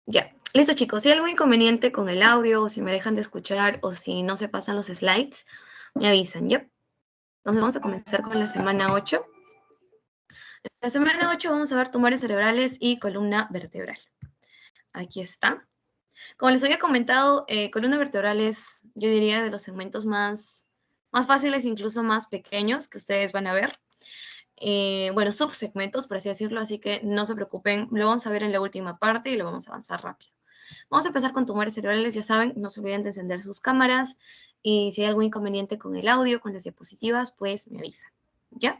Ya, listo chicos, si hay algún inconveniente con el audio, o si me dejan de escuchar, o si no se pasan los slides, me avisan, ¿ya? Entonces vamos a comenzar con la semana 8. La semana 8 vamos a ver tumores cerebrales y columna vertebral. Aquí está. Como les había comentado, columna vertebral es, yo diría, de los segmentos más fáciles, incluso más pequeños que ustedes van a ver. Bueno, subsegmentos, por así decirlo, así que no se preocupen, lo vamos a ver en la última parte y lo vamos a avanzar rápido. Vamos a empezar con tumores cerebrales, ya saben, no se olviden de encender sus cámaras y si hay algún inconveniente con el audio, con las diapositivas, pues me avisan, ¿ya?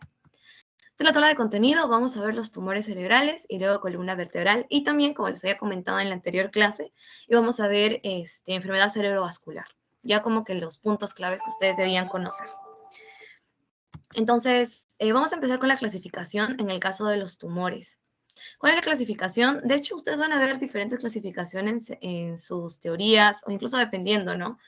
De la tabla de contenido vamos a ver los tumores cerebrales y luego columna vertebral y también, como les había comentado en la anterior clase, y vamos a ver enfermedad cerebrovascular, ya como que los puntos claves que ustedes debían conocer. Entonces, vamos a empezar con la clasificación en el caso de los tumores. ¿Cuál es la clasificación? De hecho, ustedes van a ver diferentes clasificaciones en sus teorías, o incluso dependiendo, ¿no?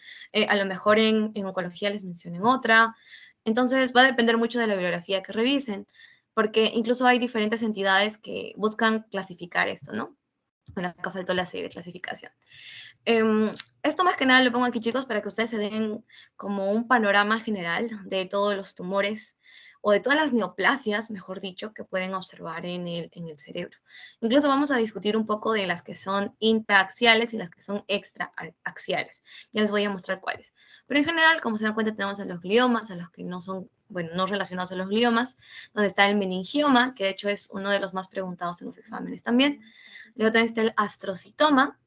A lo mejor en oncología les mencionen otra. Entonces, va a depender mucho de la bibliografía que revisen, porque incluso hay diferentes entidades que buscan clasificar esto, ¿no? Bueno, acá faltó la C de clasificación. Esto más que nada lo pongo aquí, chicos, para que ustedes se den como un panorama general de todos los tumores o de todas las neoplasias, mejor dicho, que pueden observar en el cerebro. Incluso vamos a discutir un poco de las que son intraaxiales y las que son extraaxiales. Ya les voy a mostrar cuáles. Pero en general, como se dan cuenta, tenemos a los gliomas, a los que no son, bueno, no relacionados a los gliomas, donde está el meningioma, que de hecho es uno de los más preguntados en los exámenes también. Luego también está el astrocitoma,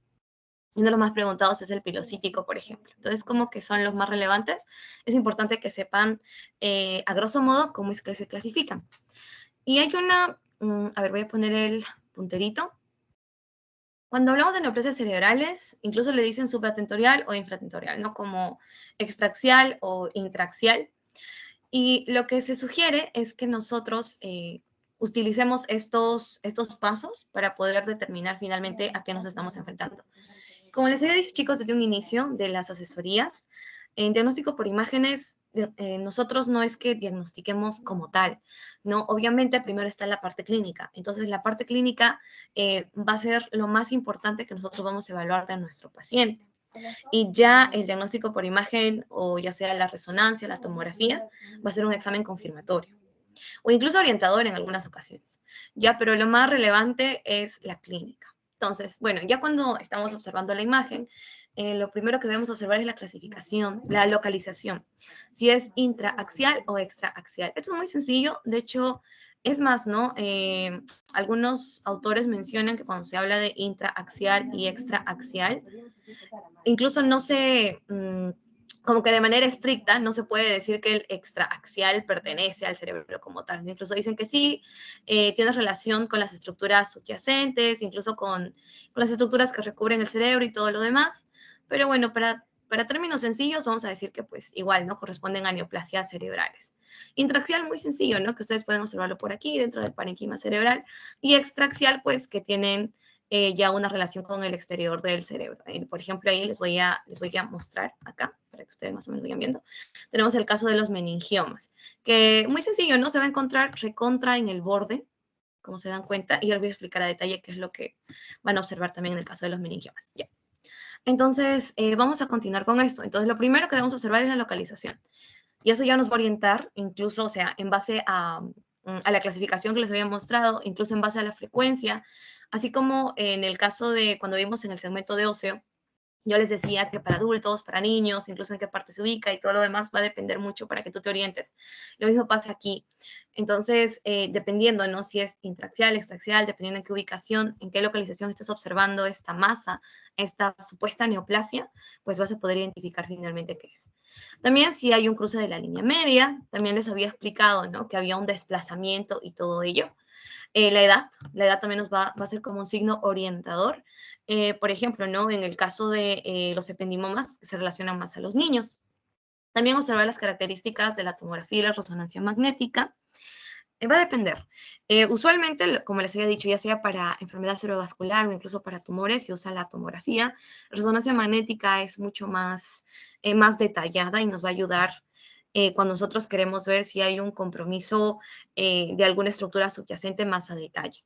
uno de los más preguntados es el pilocítico, por ejemplo. Entonces, como que son los más relevantes, es importante que sepan, a grosso modo, cómo es que se clasifican. Y hay a ver, voy a poner el punterito. Cuando hablamos de neoplasias cerebrales, incluso le dicen supratentorial o infratentorial, ¿no? Como extraaxial o intraaxial. Y lo que se sugiere es que nosotros utilicemos estos pasos para poder determinar finalmente a qué nos estamos enfrentando. Como les había dicho, chicos, desde un inicio de las asesorías, en diagnóstico por imágenes, nosotros no es que diagnostiquemos como tal, ¿no? Obviamente primero está la parte clínica. Entonces, la parte clínica va a ser lo más importante que nosotros vamos a evaluar de nuestro paciente. Y ya el diagnóstico por imagen, o ya sea la resonancia, la tomografía, va a ser un examen confirmatorio o incluso orientador en algunas ocasiones. Ya, pero lo más relevante es la clínica. Entonces, bueno, ya cuando estamos observando la imagen, lo primero que debemos observar es la clasificación, la localización, si es intraaxial o extraaxial. Esto es muy sencillo, de hecho, es más, ¿no? Algunos autores mencionan que cuando se habla de intraaxial y extraaxial, incluso no se, como que de manera estricta, no se puede decir que el extraaxial pertenece al cerebro como tal. Incluso dicen que sí, tiene relación con las estructuras subyacentes, incluso con las estructuras que recubren el cerebro y todo lo demás. Pero bueno, para términos sencillos, vamos a decir que pues igual, ¿no? Corresponden a neoplasias cerebrales. Intraaxial, muy sencillo, ¿no? Que ustedes pueden observarlo por aquí, dentro del parenquima cerebral. Y extraaxial, pues que tienen ya una relación con el exterior del cerebro. Por ejemplo, ahí les voy a mostrar acá, para que ustedes más o menos vayan viendo. Tenemos el caso de los meningiomas, que muy sencillo, ¿no? Se va a encontrar recontra en el borde, como se dan cuenta, y yo les voy a explicar a detalle qué es lo que van a observar también en el caso de los meningiomas. Ya. Entonces, vamos a continuar con esto. Entonces, lo primero que debemos observar es la localización. Y eso ya nos va a orientar, incluso, o sea, en base a la clasificación que les había mostrado, incluso en base a la frecuencia, así como en el caso de cuando vimos en el segmento de óseo, yo les decía que para adultos, para niños, incluso en qué parte se ubica y todo lo demás va a depender mucho para que tú te orientes. Lo mismo pasa aquí. Entonces, dependiendo, ¿no? Si es intraaxial, extraaxial, dependiendo en qué ubicación, en qué localización estés observando esta masa, esta supuesta neoplasia, pues vas a poder identificar finalmente qué es. También si hay un cruce de la línea media, también les había explicado, ¿no? Que había un desplazamiento y todo ello. La edad también nos va a ser como un signo orientador. Por ejemplo, ¿no? En el caso de los ependimomas, que se relacionan más a los niños. También observar las características de la tomografía y la resonancia magnética. Va a depender. Usualmente, como les había dicho, ya sea para enfermedad cerebrovascular o incluso para tumores, se usa la tomografía. La resonancia magnética es mucho más detallada y nos va a ayudar cuando nosotros queremos ver si hay un compromiso de alguna estructura subyacente más a detalle.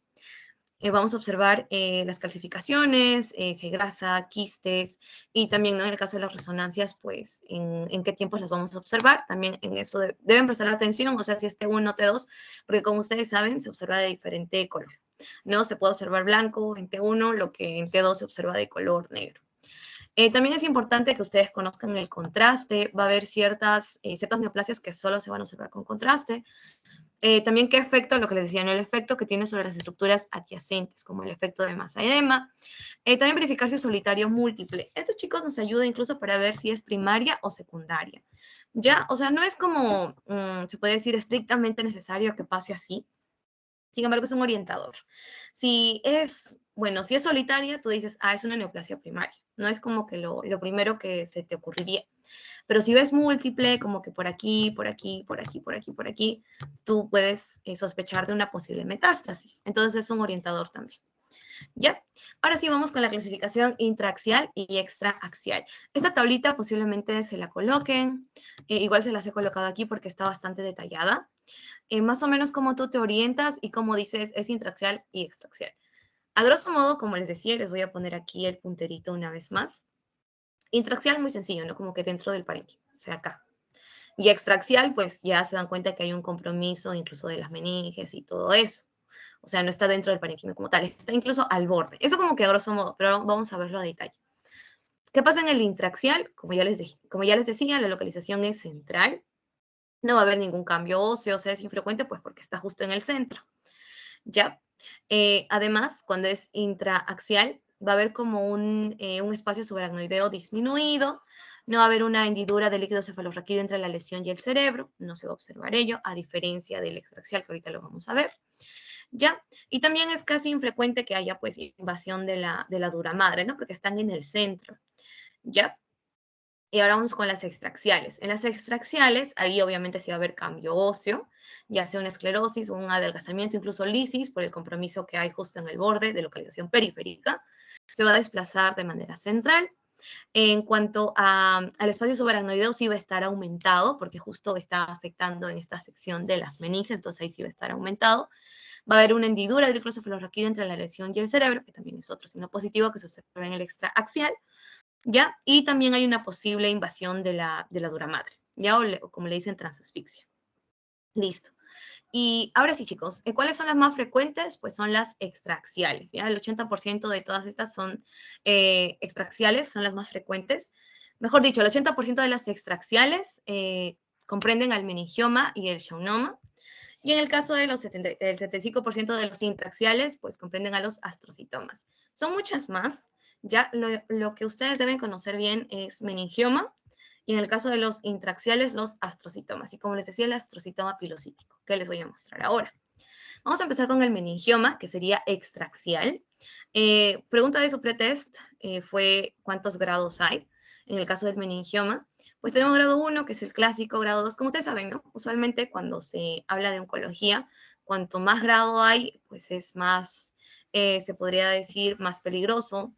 Vamos a observar las calcificaciones, si hay grasa, quistes, y también, ¿no? En el caso de las resonancias, pues, en qué tiempos las vamos a observar. También en eso deben prestar atención, o sea, si es T1 T2, porque como ustedes saben, se observa de diferente color, ¿no? Se puede observar blanco en T1, lo que en T2 se observa de color negro. También es importante que ustedes conozcan el contraste. Va a haber ciertas neoplasias que solo se van a observar con contraste. También qué efecto, lo que les decía, ¿no? El efecto que tiene sobre las estructuras adyacentes, como el efecto de masa-edema. También verificar si es solitario o múltiple. Esto, chicos, nos ayuda incluso para ver si es primaria o secundaria. ¿Ya? O sea, no es como, se puede decir, estrictamente necesario que pase así. Sin embargo, es un orientador. Si es, bueno, si es solitaria, tú dices, es una neoplasia primaria. No es como que lo primero que se te ocurriría. Pero si ves múltiple, como que por aquí, por aquí, por aquí, por aquí, por aquí, tú puedes sospechar de una posible metástasis. Entonces es un orientador también. ¿Ya? Ahora sí vamos con la clasificación intraaxial y extraaxial. Esta tablita posiblemente se la coloquen. Igual se las he colocado aquí porque está bastante detallada. Más o menos cómo tú te orientas y cómo dices es intraaxial y extraaxial. A grosso modo, como les decía, les voy a poner aquí el punterito una vez más. Intraaxial muy sencillo, ¿no? Como que dentro del parénquima, o sea, acá. Y extraaxial, pues ya se dan cuenta que hay un compromiso incluso de las meninges y todo eso. O sea, no está dentro del parénquima como tal, está incluso al borde. Eso como que a grosso modo, pero vamos a verlo a detalle. ¿Qué pasa en el intraaxial? Como ya les decía, la localización es central. No va a haber ningún cambio óseo, o sea, es infrecuente, pues porque está justo en el centro. ¿Ya? Además, cuando es intraaxial, va a haber como un espacio subaracnoideo disminuido, no va a haber una hendidura del líquido cefalorraquídeo entre la lesión y el cerebro, no se va a observar ello, a diferencia del extraaxial, que ahorita lo vamos a ver. ¿Ya? Y también es casi infrecuente que haya, pues, invasión de la dura madre, ¿no? Porque están en el centro, ¿ya? Y ahora vamos con las extraaxiales. En las extraaxiales, ahí obviamente sí va a haber cambio óseo, ya sea una esclerosis o un adelgazamiento, incluso lisis, por el compromiso que hay justo en el borde de localización periférica. Se va a desplazar de manera central. En cuanto al espacio subaracnoideo, sí va a estar aumentado, porque justo está afectando en esta sección de las meninges, entonces ahí sí va a estar aumentado. Va a haber una hendidura del cefalorraquídeo entre la lesión y el cerebro, que también es otro signo positivo que se observa en el extraaxial. ¿Ya? Y también hay una posible invasión de la dura madre, ¿ya? O como le dicen, transasfixia. Listo. Y ahora sí, chicos, ¿cuáles son las más frecuentes? Pues son las extraaxiales, ¿ya? El 80% de todas estas son extraaxiales, son las más frecuentes. Mejor dicho, el 80% de las extraaxiales comprenden al meningioma y el schwannoma. Y en el caso de el 75% de los intraaxiales, pues comprenden a los astrocitomas. Son muchas más. Ya lo que ustedes deben conocer bien es meningioma y en el caso de los intraaxiales, los astrocitomas. Y como les decía, el astrocitoma pilocítico, que les voy a mostrar ahora. Vamos a empezar con el meningioma, que sería extraaxial. Pregunta de su pretest fue ¿cuántos grados hay? En el caso del meningioma, pues tenemos grado 1, que es el clásico, grado 2, como ustedes saben, ¿no? Usualmente cuando se habla de oncología, cuanto más grado hay, pues es más, se podría decir, más peligroso,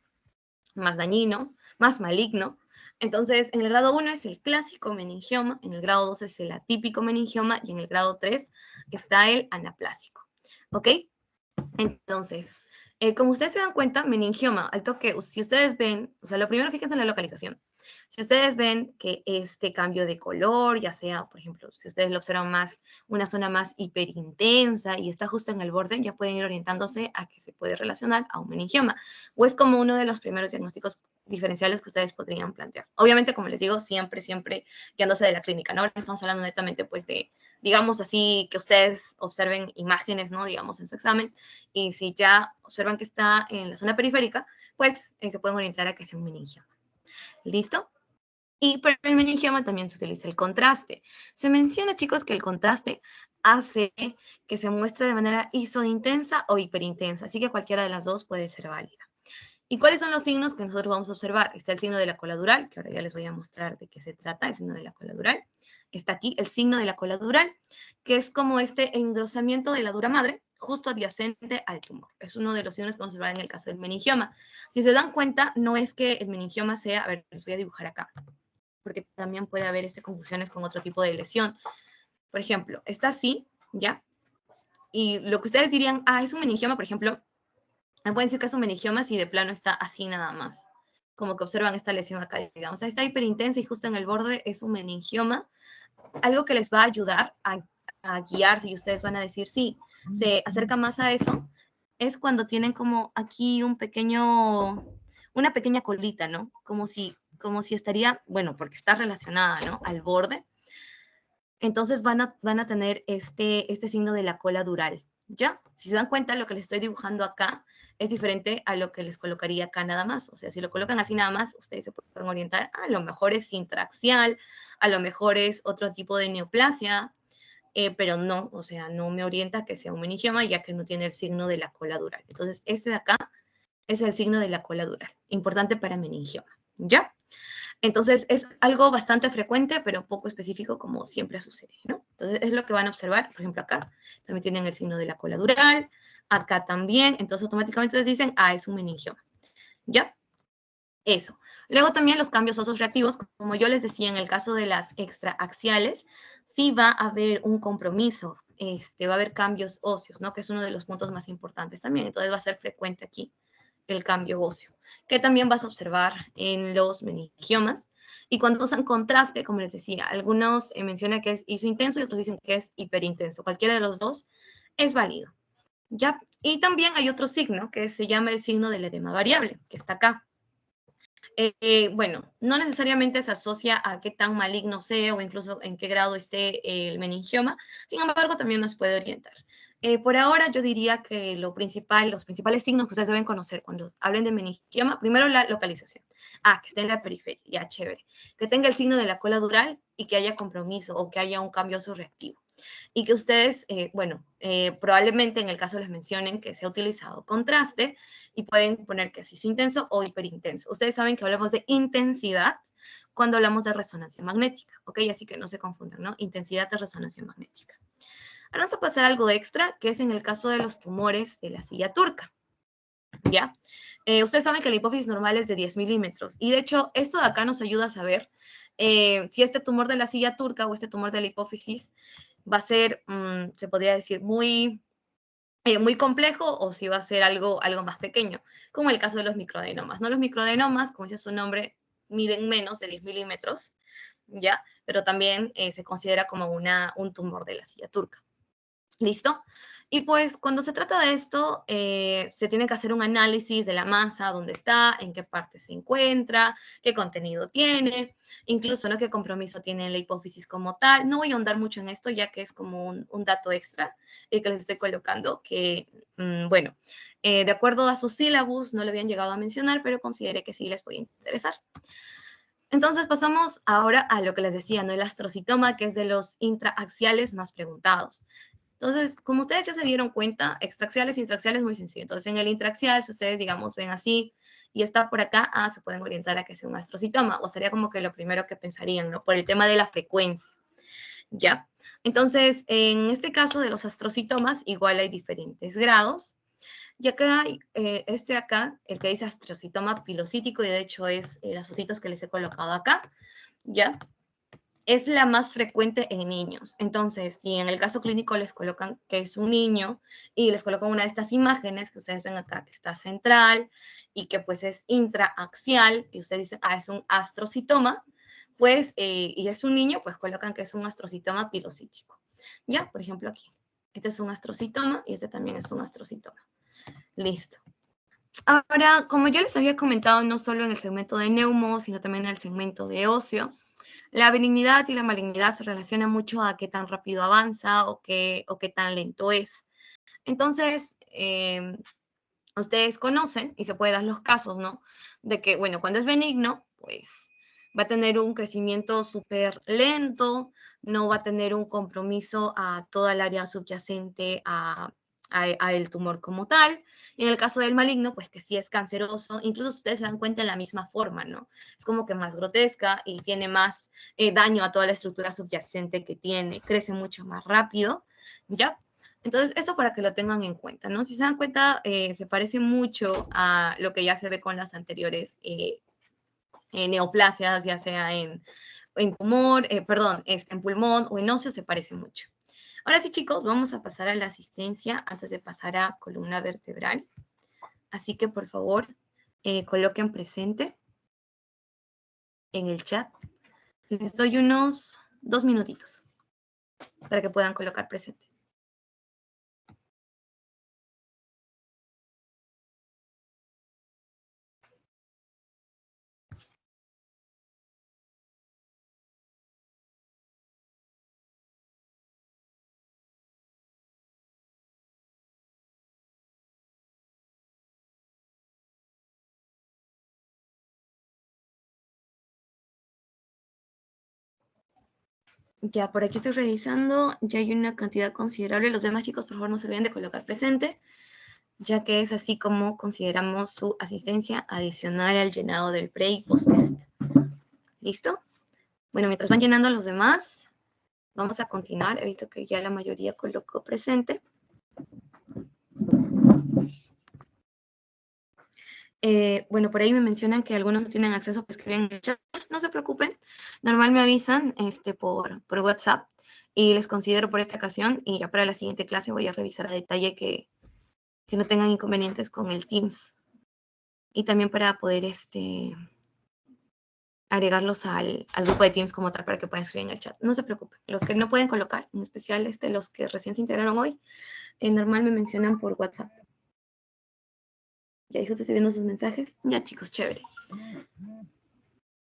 más dañino, más maligno. Entonces, en el grado 1 es el clásico meningioma, en el grado 2 es el atípico meningioma y en el grado 3 está el anaplásico. ¿Ok? Entonces, como ustedes se dan cuenta, meningioma, al toque, si ustedes ven, o sea, lo primero fíjense en la localización. Si ustedes ven que este cambio de color, ya sea, por ejemplo, si ustedes lo observan más, una zona más hiperintensa y está justo en el borde, ya pueden ir orientándose a que se puede relacionar a un meningioma. O es como uno de los primeros diagnósticos diferenciales que ustedes podrían plantear. Obviamente, como les digo, siempre guiándose de la clínica, ¿no? Ahora estamos hablando netamente, pues, de, digamos así, que ustedes observen imágenes, ¿no? Digamos, en su examen, y si ya observan que está en la zona periférica, pues se pueden orientar a que sea un meningioma. ¿Listo? Y para el meningioma también se utiliza el contraste. Se menciona, chicos, que el contraste hace que se muestre de manera isointensa o hiperintensa, así que cualquiera de las dos puede ser válida. ¿Y cuáles son los signos que nosotros vamos a observar? Está el signo de la cola dural, que ahora ya les voy a mostrar de qué se trata, el signo de la cola dural. Está aquí el signo de la cola dural, que es como este engrosamiento de la dura madre justo adyacente al tumor. Es uno de los signos que vamos a observar en el caso del meningioma. Si se dan cuenta, no es que el meningioma sea, a ver, les voy a dibujar acá, porque también puede haber confusiones con otro tipo de lesión. Por ejemplo, está así, ¿ya? Y lo que ustedes dirían, es un meningioma, por ejemplo, Me pueden decir que es un meningioma si de plano está así nada más. Como que observan esta lesión acá, digamos. Está hiperintensa y justo en el borde es un meningioma. Algo que les va a ayudar a guiarse y ustedes van a decir, sí, se acerca más a eso, es cuando tienen como aquí una pequeña colita, ¿no? Como si estaría, bueno, porque está relacionada, ¿no? Al borde. Entonces van a tener este signo de la cola dural, ¿ya? Si se dan cuenta, lo que les estoy dibujando acá es diferente a lo que les colocaría acá nada más. O sea, si lo colocan así nada más, ustedes se pueden orientar, a lo mejor es intraaxial, a lo mejor es otro tipo de neoplasia, pero no, o sea, no me orienta a que sea un meningioma, ya que no tiene el signo de la cola dural. Entonces, este de acá es el signo de la cola dural, importante para meningioma, ¿ya? Entonces, es algo bastante frecuente, pero poco específico, como siempre sucede, ¿no? Entonces, es lo que van a observar, por ejemplo, acá también tienen el signo de la cola dural, acá también, entonces automáticamente ustedes dicen, ah, es un meningioma, ¿ya? Eso. Luego también los cambios óseos reactivos, como yo les decía, en el caso de las extraaxiales, sí va a haber un compromiso, va a haber cambios óseos, ¿no? Que es uno de los puntos más importantes también, entonces va a ser frecuente aquí el cambio óseo, que también vas a observar en los meningiomas. Y cuando usan contraste, como les decía, algunos mencionan que es isointenso y otros dicen que es hiperintenso. Cualquiera de los dos es válido, ¿ya? Y también hay otro signo que se llama el signo del edema variable, que está acá. Bueno, no necesariamente se asocia a qué tan maligno sea o incluso en qué grado esté el meningioma, sin embargo, también nos puede orientar. Por ahora, yo diría que los principales signos que ustedes deben conocer cuando hablen de meningioma, primero la localización. Ah, que esté en la periferia, ya chévere. Que tenga el signo de la cola dural y que haya compromiso o que haya un cambio reactivo. Y que ustedes, probablemente en el caso les mencionen que se ha utilizado contraste y pueden poner que es intenso o hiperintenso. Ustedes saben que hablamos de intensidad cuando hablamos de resonancia magnética, ¿ok? Así que no se confundan, ¿no? Intensidad de resonancia magnética. Ahora vamos a pasar a algo extra, que es en el caso de los tumores de la silla turca, ¿ya? Ustedes saben que la hipófisis normal es de 10 milímetros y de hecho esto de acá nos ayuda a saber si este tumor de la silla turca o este tumor de la hipófisis va a ser, se podría decir, muy complejo o si va a ser algo más pequeño, como el caso de los microadenomas. ¿No? Los microadenomas, como dice su nombre, miden menos de 10 milímetros, ¿ya? Pero también se considera como un tumor de la silla turca. ¿Listo? Y pues cuando se trata de esto, se tiene que hacer un análisis de la masa, dónde está, en qué parte se encuentra, qué contenido tiene, incluso ¿no? qué compromiso tiene la hipófisis como tal. No voy a ahondar mucho en esto, ya que es como un dato extra que les estoy colocando, que, bueno, de acuerdo a sus sílabus, no lo habían llegado a mencionar, pero consideré que sí les puede interesar. Entonces pasamos ahora a lo que les decía, ¿no? El astrocitoma, que es de los intraaxiales más preguntados. Entonces, como ustedes ya se dieron cuenta, extraaxiales e intraaxiales es muy sencillo. Entonces, en el intraaxial, si ustedes, digamos, ven así y está por acá, se pueden orientar a que sea un astrocitoma, o sería como que lo primero que pensarían, ¿no? Por el tema de la frecuencia, ¿ya? Entonces, en este caso de los astrocitomas, igual hay diferentes grados. Y acá hay acá, el que dice astrocitoma pilocítico, y de hecho es las fotitos que les he colocado acá, ¿ya? Es la más frecuente en niños. Entonces, si en el caso clínico les colocan que es un niño y les colocan una de estas imágenes que ustedes ven acá, que está central y que pues es intraaxial, y ustedes dicen, es un astrocitoma, pues, y es un niño, pues colocan que es un astrocitoma pilocítico. Ya, por ejemplo, aquí. Este es un astrocitoma y este también es un astrocitoma. Listo. Ahora, como ya les había comentado, no solo en el segmento de neumo, sino también en el segmento de óseo, la benignidad y la malignidad se relacionan mucho a qué tan rápido avanza o qué tan lento es. Entonces, ustedes conocen, y se puede dar los casos, ¿no? De que, bueno, cuando es benigno, pues va a tener un crecimiento súper lento, no va a tener un compromiso a toda el área subyacente a el tumor como tal. Y en el caso del maligno, pues que sí es canceroso, incluso ustedes se dan cuenta en la misma forma, ¿no? Es como que más grotesca y tiene más daño a toda la estructura subyacente que tiene, crece mucho más rápido, ¿ya? Entonces, eso para que lo tengan en cuenta, ¿no? Si se dan cuenta, se parece mucho a lo que ya se ve con las anteriores neoplasias, ya sea en tumor, en pulmón o en óseo, se parece mucho. Ahora sí, chicos, vamos a pasar a la asistencia antes de pasar a columna vertebral. Así que, por favor, coloquen presente en el chat. Les doy unos 2 minutitos para que puedan colocar presente. Ya, por aquí estoy revisando, ya hay una cantidad considerable. Los demás chicos, por favor, no se olviden de colocar presente, ya que es así como consideramos su asistencia adicional al llenado del pre y post-test. ¿Listo? Bueno, mientras van llenando los demás, vamos a continuar. He visto que ya la mayoría colocó presente. Bueno, por ahí me mencionan que algunos no tienen acceso para escribir en el chat. No se preocupen. Normal me avisan por WhatsApp y les considero por esta ocasión. Y ya para la siguiente clase voy a revisar a detalle que no tengan inconvenientes con el Teams. Y también para poder agregarlos al grupo de Teams como tal para que puedan escribir en el chat. No se preocupen. Los que no pueden colocar, en especial los que recién se integraron hoy, normal me mencionan por WhatsApp. Ya, hijo, estoy viendo sus mensajes. Ya, chicos, chévere.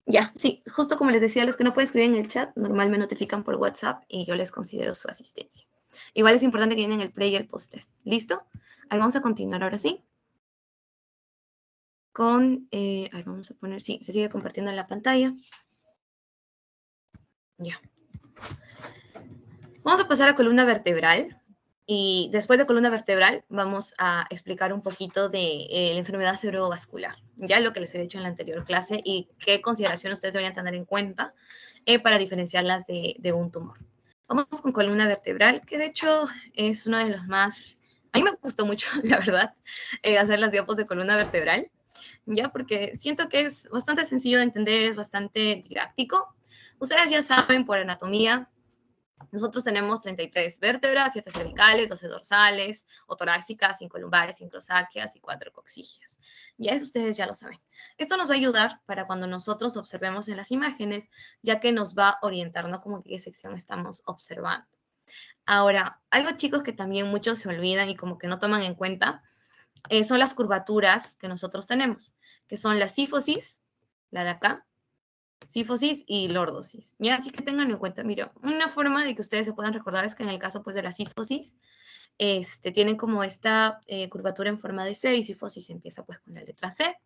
Ya, sí, justo como les decía, los que no pueden escribir en el chat, normal me notifican por WhatsApp y yo les considero su asistencia. Igual es importante que vienen el pre y el post-test. ¿Listo? Ahora vamos a continuar ahora sí. Con, a ver, vamos a poner, sí, se sigue compartiendo en la pantalla. Ya. Vamos a pasar a columna vertebral. Y después de columna vertebral vamos a explicar un poquito de la enfermedad cerebrovascular, ya lo que les he dicho en la anterior clase y qué consideraciones ustedes deberían tener en cuenta para diferenciarlas de un tumor. Vamos con columna vertebral, que de hecho es uno de los más... A mí me gustó mucho, la verdad, hacer las diapos de columna vertebral, ya porque siento que es bastante sencillo de entender, es bastante didáctico. Ustedes ya saben por anatomía. Nosotros tenemos 33 vértebras, 7 cervicales, 12 dorsales, o torácicas, 5 lumbares, 5 tráqueas y 4 coxígeas. Ya eso ustedes ya lo saben. Esto nos va a ayudar para cuando nosotros observemos en las imágenes, ya que nos va a orientar, ¿no? Como qué sección estamos observando. Ahora, algo chicos que también muchos se olvidan y como que no toman en cuenta, son las curvaturas que nosotros tenemos, que son la sífosis, la de acá, sífosis y lordosis. ¿Ya? Así que tengan en cuenta, mira, una forma de que ustedes se puedan recordar es que en el caso pues de la sífosis, tienen como esta curvatura en forma de C y sífosis empieza pues con la letra C.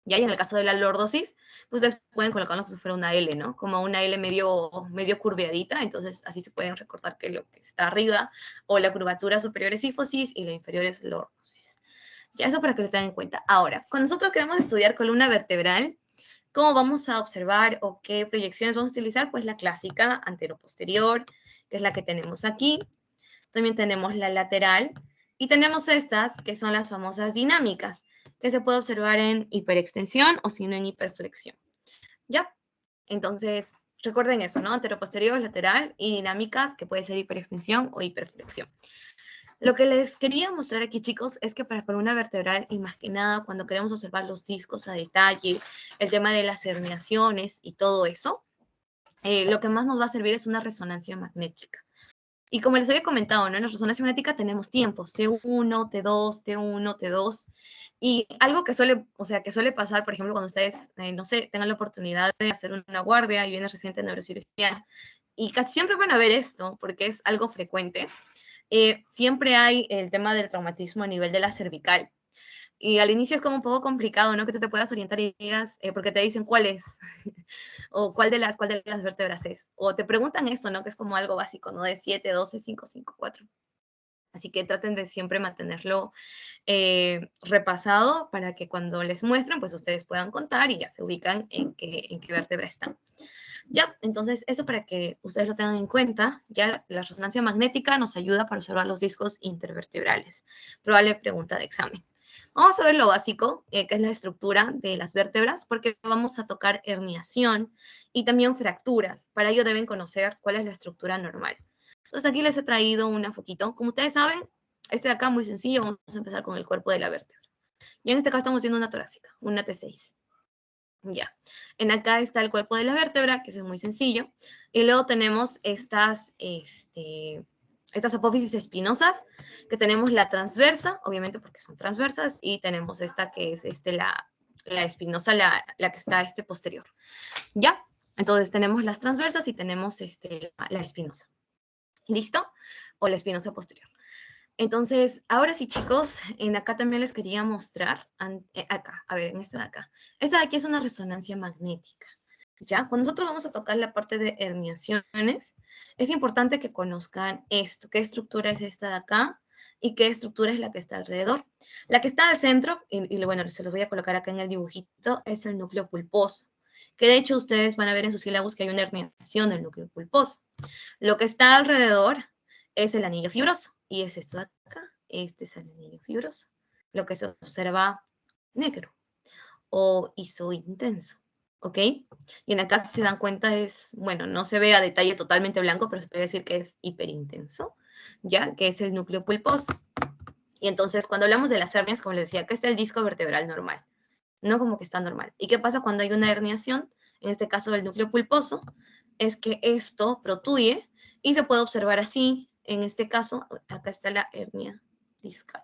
¿Ya? Y en el caso de la lordosis, pues ustedes pueden colocarlo como si fuera una L, ¿no? Como una L medio curveadita, entonces así se pueden recordar que lo que está arriba o la curvatura superior es sífosis y la inferior es lordosis. Ya eso para que lo tengan en cuenta. Ahora, cuando nosotros queremos estudiar columna vertebral, ¿cómo vamos a observar o qué proyecciones vamos a utilizar? Pues la clásica antero-posterior, que es la que tenemos aquí. También tenemos la lateral y tenemos estas, que son las famosas dinámicas, que se puede observar en hiperextensión o si no en hiperflexión. ¿Ya? Entonces, recuerden eso, ¿no? Antero-posterior, lateral y dinámicas, que puede ser hiperextensión o hiperflexión. Lo que les quería mostrar aquí, chicos, es que para columna vertebral, y más que nada cuando queremos observar los discos a detalle, el tema de las herniaciones y todo eso, lo que más nos va a servir es una resonancia magnética. Y como les había comentado, ¿no? En la resonancia magnética tenemos tiempos, T1, T2, T1, T2, y algo que suele pasar, por ejemplo, cuando ustedes, no sé, tengan la oportunidad de hacer una guardia y viene reciente neurocirugía, y casi siempre van a ver esto, porque es algo frecuente. Siempre hay el tema del traumatismo a nivel de la cervical. Y al inicio es como un poco complicado, ¿no? Que tú te puedas orientar y digas, porque te dicen cuál es, o cuál de las vértebras es. O te preguntan esto, ¿no? Que es como algo básico, ¿no? De 7, 12, 5, 5, 4. Así que traten de siempre mantenerlo repasado para que cuando les muestren, pues ustedes puedan contar y ya se ubican en qué vértebra están. Ya, entonces eso para que ustedes lo tengan en cuenta. Ya la resonancia magnética nos ayuda para observar los discos intervertebrales. Probable pregunta de examen. Vamos a ver lo básico, que es la estructura de las vértebras, porque vamos a tocar herniación y también fracturas. Para ello deben conocer cuál es la estructura normal. Entonces aquí les he traído una fotito. Como ustedes saben, este de acá muy sencillo. Vamos a empezar con el cuerpo de la vértebra. Y en este caso estamos viendo una torácica, una T6. Ya. En acá está el cuerpo de la vértebra, que es muy sencillo. Y luego tenemos estas apófisis espinosas, que tenemos la transversa, obviamente porque son transversas, y tenemos esta que es la espinosa, la que está posterior. ¿Ya? Entonces tenemos las transversas y tenemos la espinosa. ¿Listo? O la espinosa posterior. Entonces, ahora sí, chicos, en acá también les quería mostrar, acá, a ver, en esta de acá. Esta de aquí es una resonancia magnética, ¿ya? Cuando nosotros vamos a tocar la parte de herniaciones, es importante que conozcan esto, qué estructura es esta de acá y qué estructura es la que está alrededor. La que está al centro, y bueno, se los voy a colocar acá en el dibujito, es el núcleo pulposo, que de hecho ustedes van a ver en sus sílabus que hay una herniación del núcleo pulposo. Lo que está alrededor es el anillo fibroso, y es esto de acá, este es el anillo fibroso, lo que se observa negro o isointenso, ¿ok? Y en acá, si se dan cuenta, bueno, no se ve a detalle totalmente blanco, pero se puede decir que es hiperintenso, ¿ya? Que es el núcleo pulposo. Y entonces, cuando hablamos de las hernias, como les decía, acá está el disco vertebral normal, no como que está normal. ¿Y qué pasa cuando hay una herniación? En este caso del núcleo pulposo, es que esto protuye y se puede observar así. En este caso, acá está la hernia discal.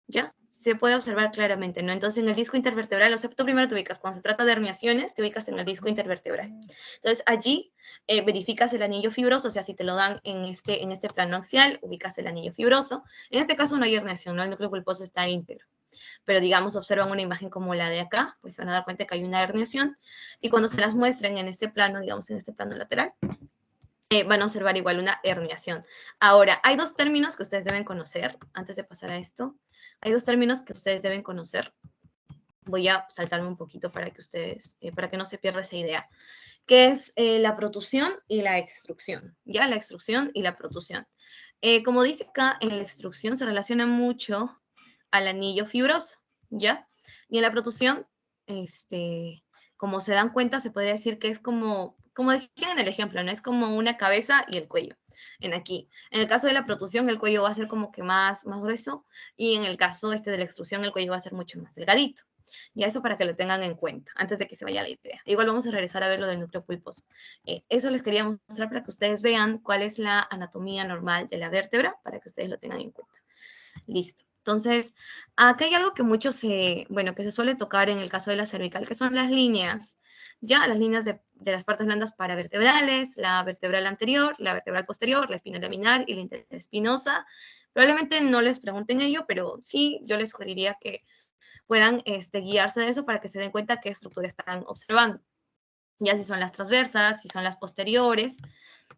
¿Ya? Se puede observar claramente, ¿no? Entonces, en el disco intervertebral, o sea, tú primero te ubicas, cuando se trata de herniaciones, te ubicas en el disco intervertebral. Entonces, allí verificas el anillo fibroso, o sea, si te lo dan en este plano axial, ubicas el anillo fibroso. En este caso no hay herniación, ¿no? El núcleo pulposo está íntegro. Pero, digamos, observan una imagen como la de acá, pues se van a dar cuenta que hay una herniación. Y cuando se las muestren en este plano, digamos, en este plano lateral, van a observar igual una herniación. Ahora, hay dos términos que ustedes deben conocer, antes de pasar a esto. Hay dos términos que ustedes deben conocer. Voy a saltarme un poquito para que no se pierda esa idea, que es la protusión y la extrusión, ¿ya? La extrusión y la protusión. Como dice acá, en la extrusión se relaciona mucho al anillo fibroso, ¿ya? Y en la protusión, como se dan cuenta, se podría decir que es como decía en el ejemplo, ¿no? Es como una cabeza y el cuello, en aquí. En el caso de la protusión, el cuello va a ser como que más grueso, y en el caso de la extrusión, el cuello va a ser mucho más delgadito. Ya eso para que lo tengan en cuenta, antes de que se vaya la idea. Igual vamos a regresar a ver lo del núcleo pulposo. Eso les quería mostrar para que ustedes vean cuál es la anatomía normal de la vértebra, para que ustedes lo tengan en cuenta. Listo. Entonces, acá hay algo que que se suele tocar en el caso de la cervical, que son las líneas, ya las líneas de las partes blandas paravertebrales, la vertebral anterior, la vertebral posterior, la espina laminar y la interespinosa. Probablemente no les pregunten ello, pero sí, yo les sugeriría que puedan guiarse de eso para que se den cuenta qué estructura están observando. Ya si son las transversas, si son las posteriores,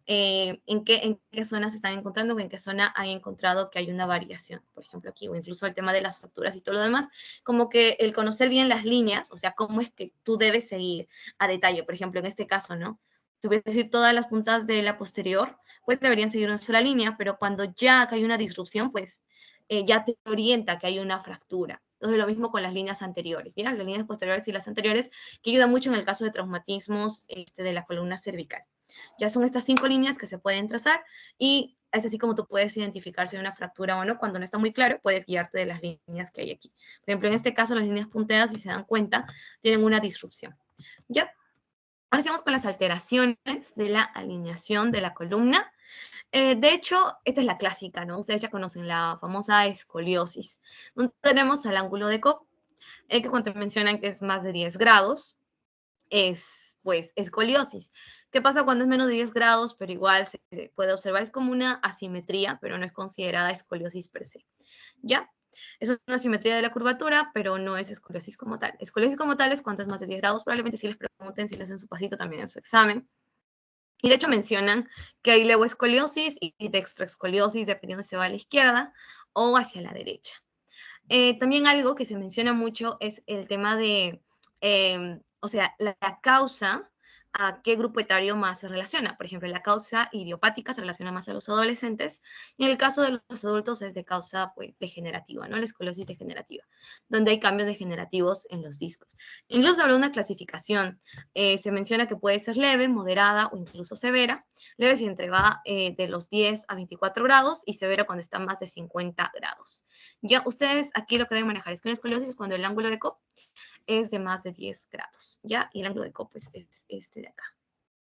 en qué zonas se están encontrando, o en qué zona han encontrado que hay una variación, por ejemplo aquí, o incluso el tema de las fracturas y todo lo demás, como que el conocer bien las líneas, o sea, cómo es que tú debes seguir a detalle, por ejemplo, en este caso, ¿no? Si voy a decir todas las puntas de la posterior, pues deberían seguir una sola línea, pero cuando ya hay una disrupción, pues ya te orienta que hay una fractura. Entonces, lo mismo con las líneas anteriores, ¿ya? Las líneas posteriores y las anteriores, que ayudan mucho en el caso de traumatismos de la columna cervical. Ya son estas 5 líneas que se pueden trazar, y es así como tú puedes identificar si hay una fractura o no. Cuando no está muy claro, puedes guiarte de las líneas que hay aquí. Por ejemplo, en este caso, las líneas punteadas, si se dan cuenta, tienen una disrupción. ¿Ya? Ahora sigamos con las alteraciones de la alineación de la columna. De hecho, esta es la clásica, ¿no? Ustedes ya conocen la famosa escoliosis, donde tenemos al ángulo de Cobb, que cuando mencionan que es más de 10 grados, es, pues, escoliosis. ¿Qué pasa cuando es menos de 10 grados, pero igual se puede observar? Es como una asimetría, pero no es considerada escoliosis per se, ¿ya? Es una asimetría de la curvatura, pero no es escoliosis como tal. Escoliosis como tal es cuando es más de 10 grados, probablemente si les pregunten, si les hacen su pasito también en su examen. Y de hecho mencionan que hay levoescoliosis y dextroescoliosis, dependiendo si se va a la izquierda o hacia la derecha. También algo que se menciona mucho es el tema de, o sea, la causa a qué grupo etario más se relaciona. Por ejemplo, la causa idiopática se relaciona más a los adolescentes y en el caso de los adultos es de causa pues degenerativa, ¿no? La esclerosis degenerativa, donde hay cambios degenerativos en los discos. Incluso habla de una clasificación. Se menciona que puede ser leve, moderada o incluso severa. Leve si va de los 10 a 24 grados y severa cuando está más de 50 grados. Ya ustedes aquí lo que deben manejar es que una escoliosis es cuando el ángulo de Cobb es de más de 10 grados, ¿ya? Y el ángulo de Cobb pues, es este de acá,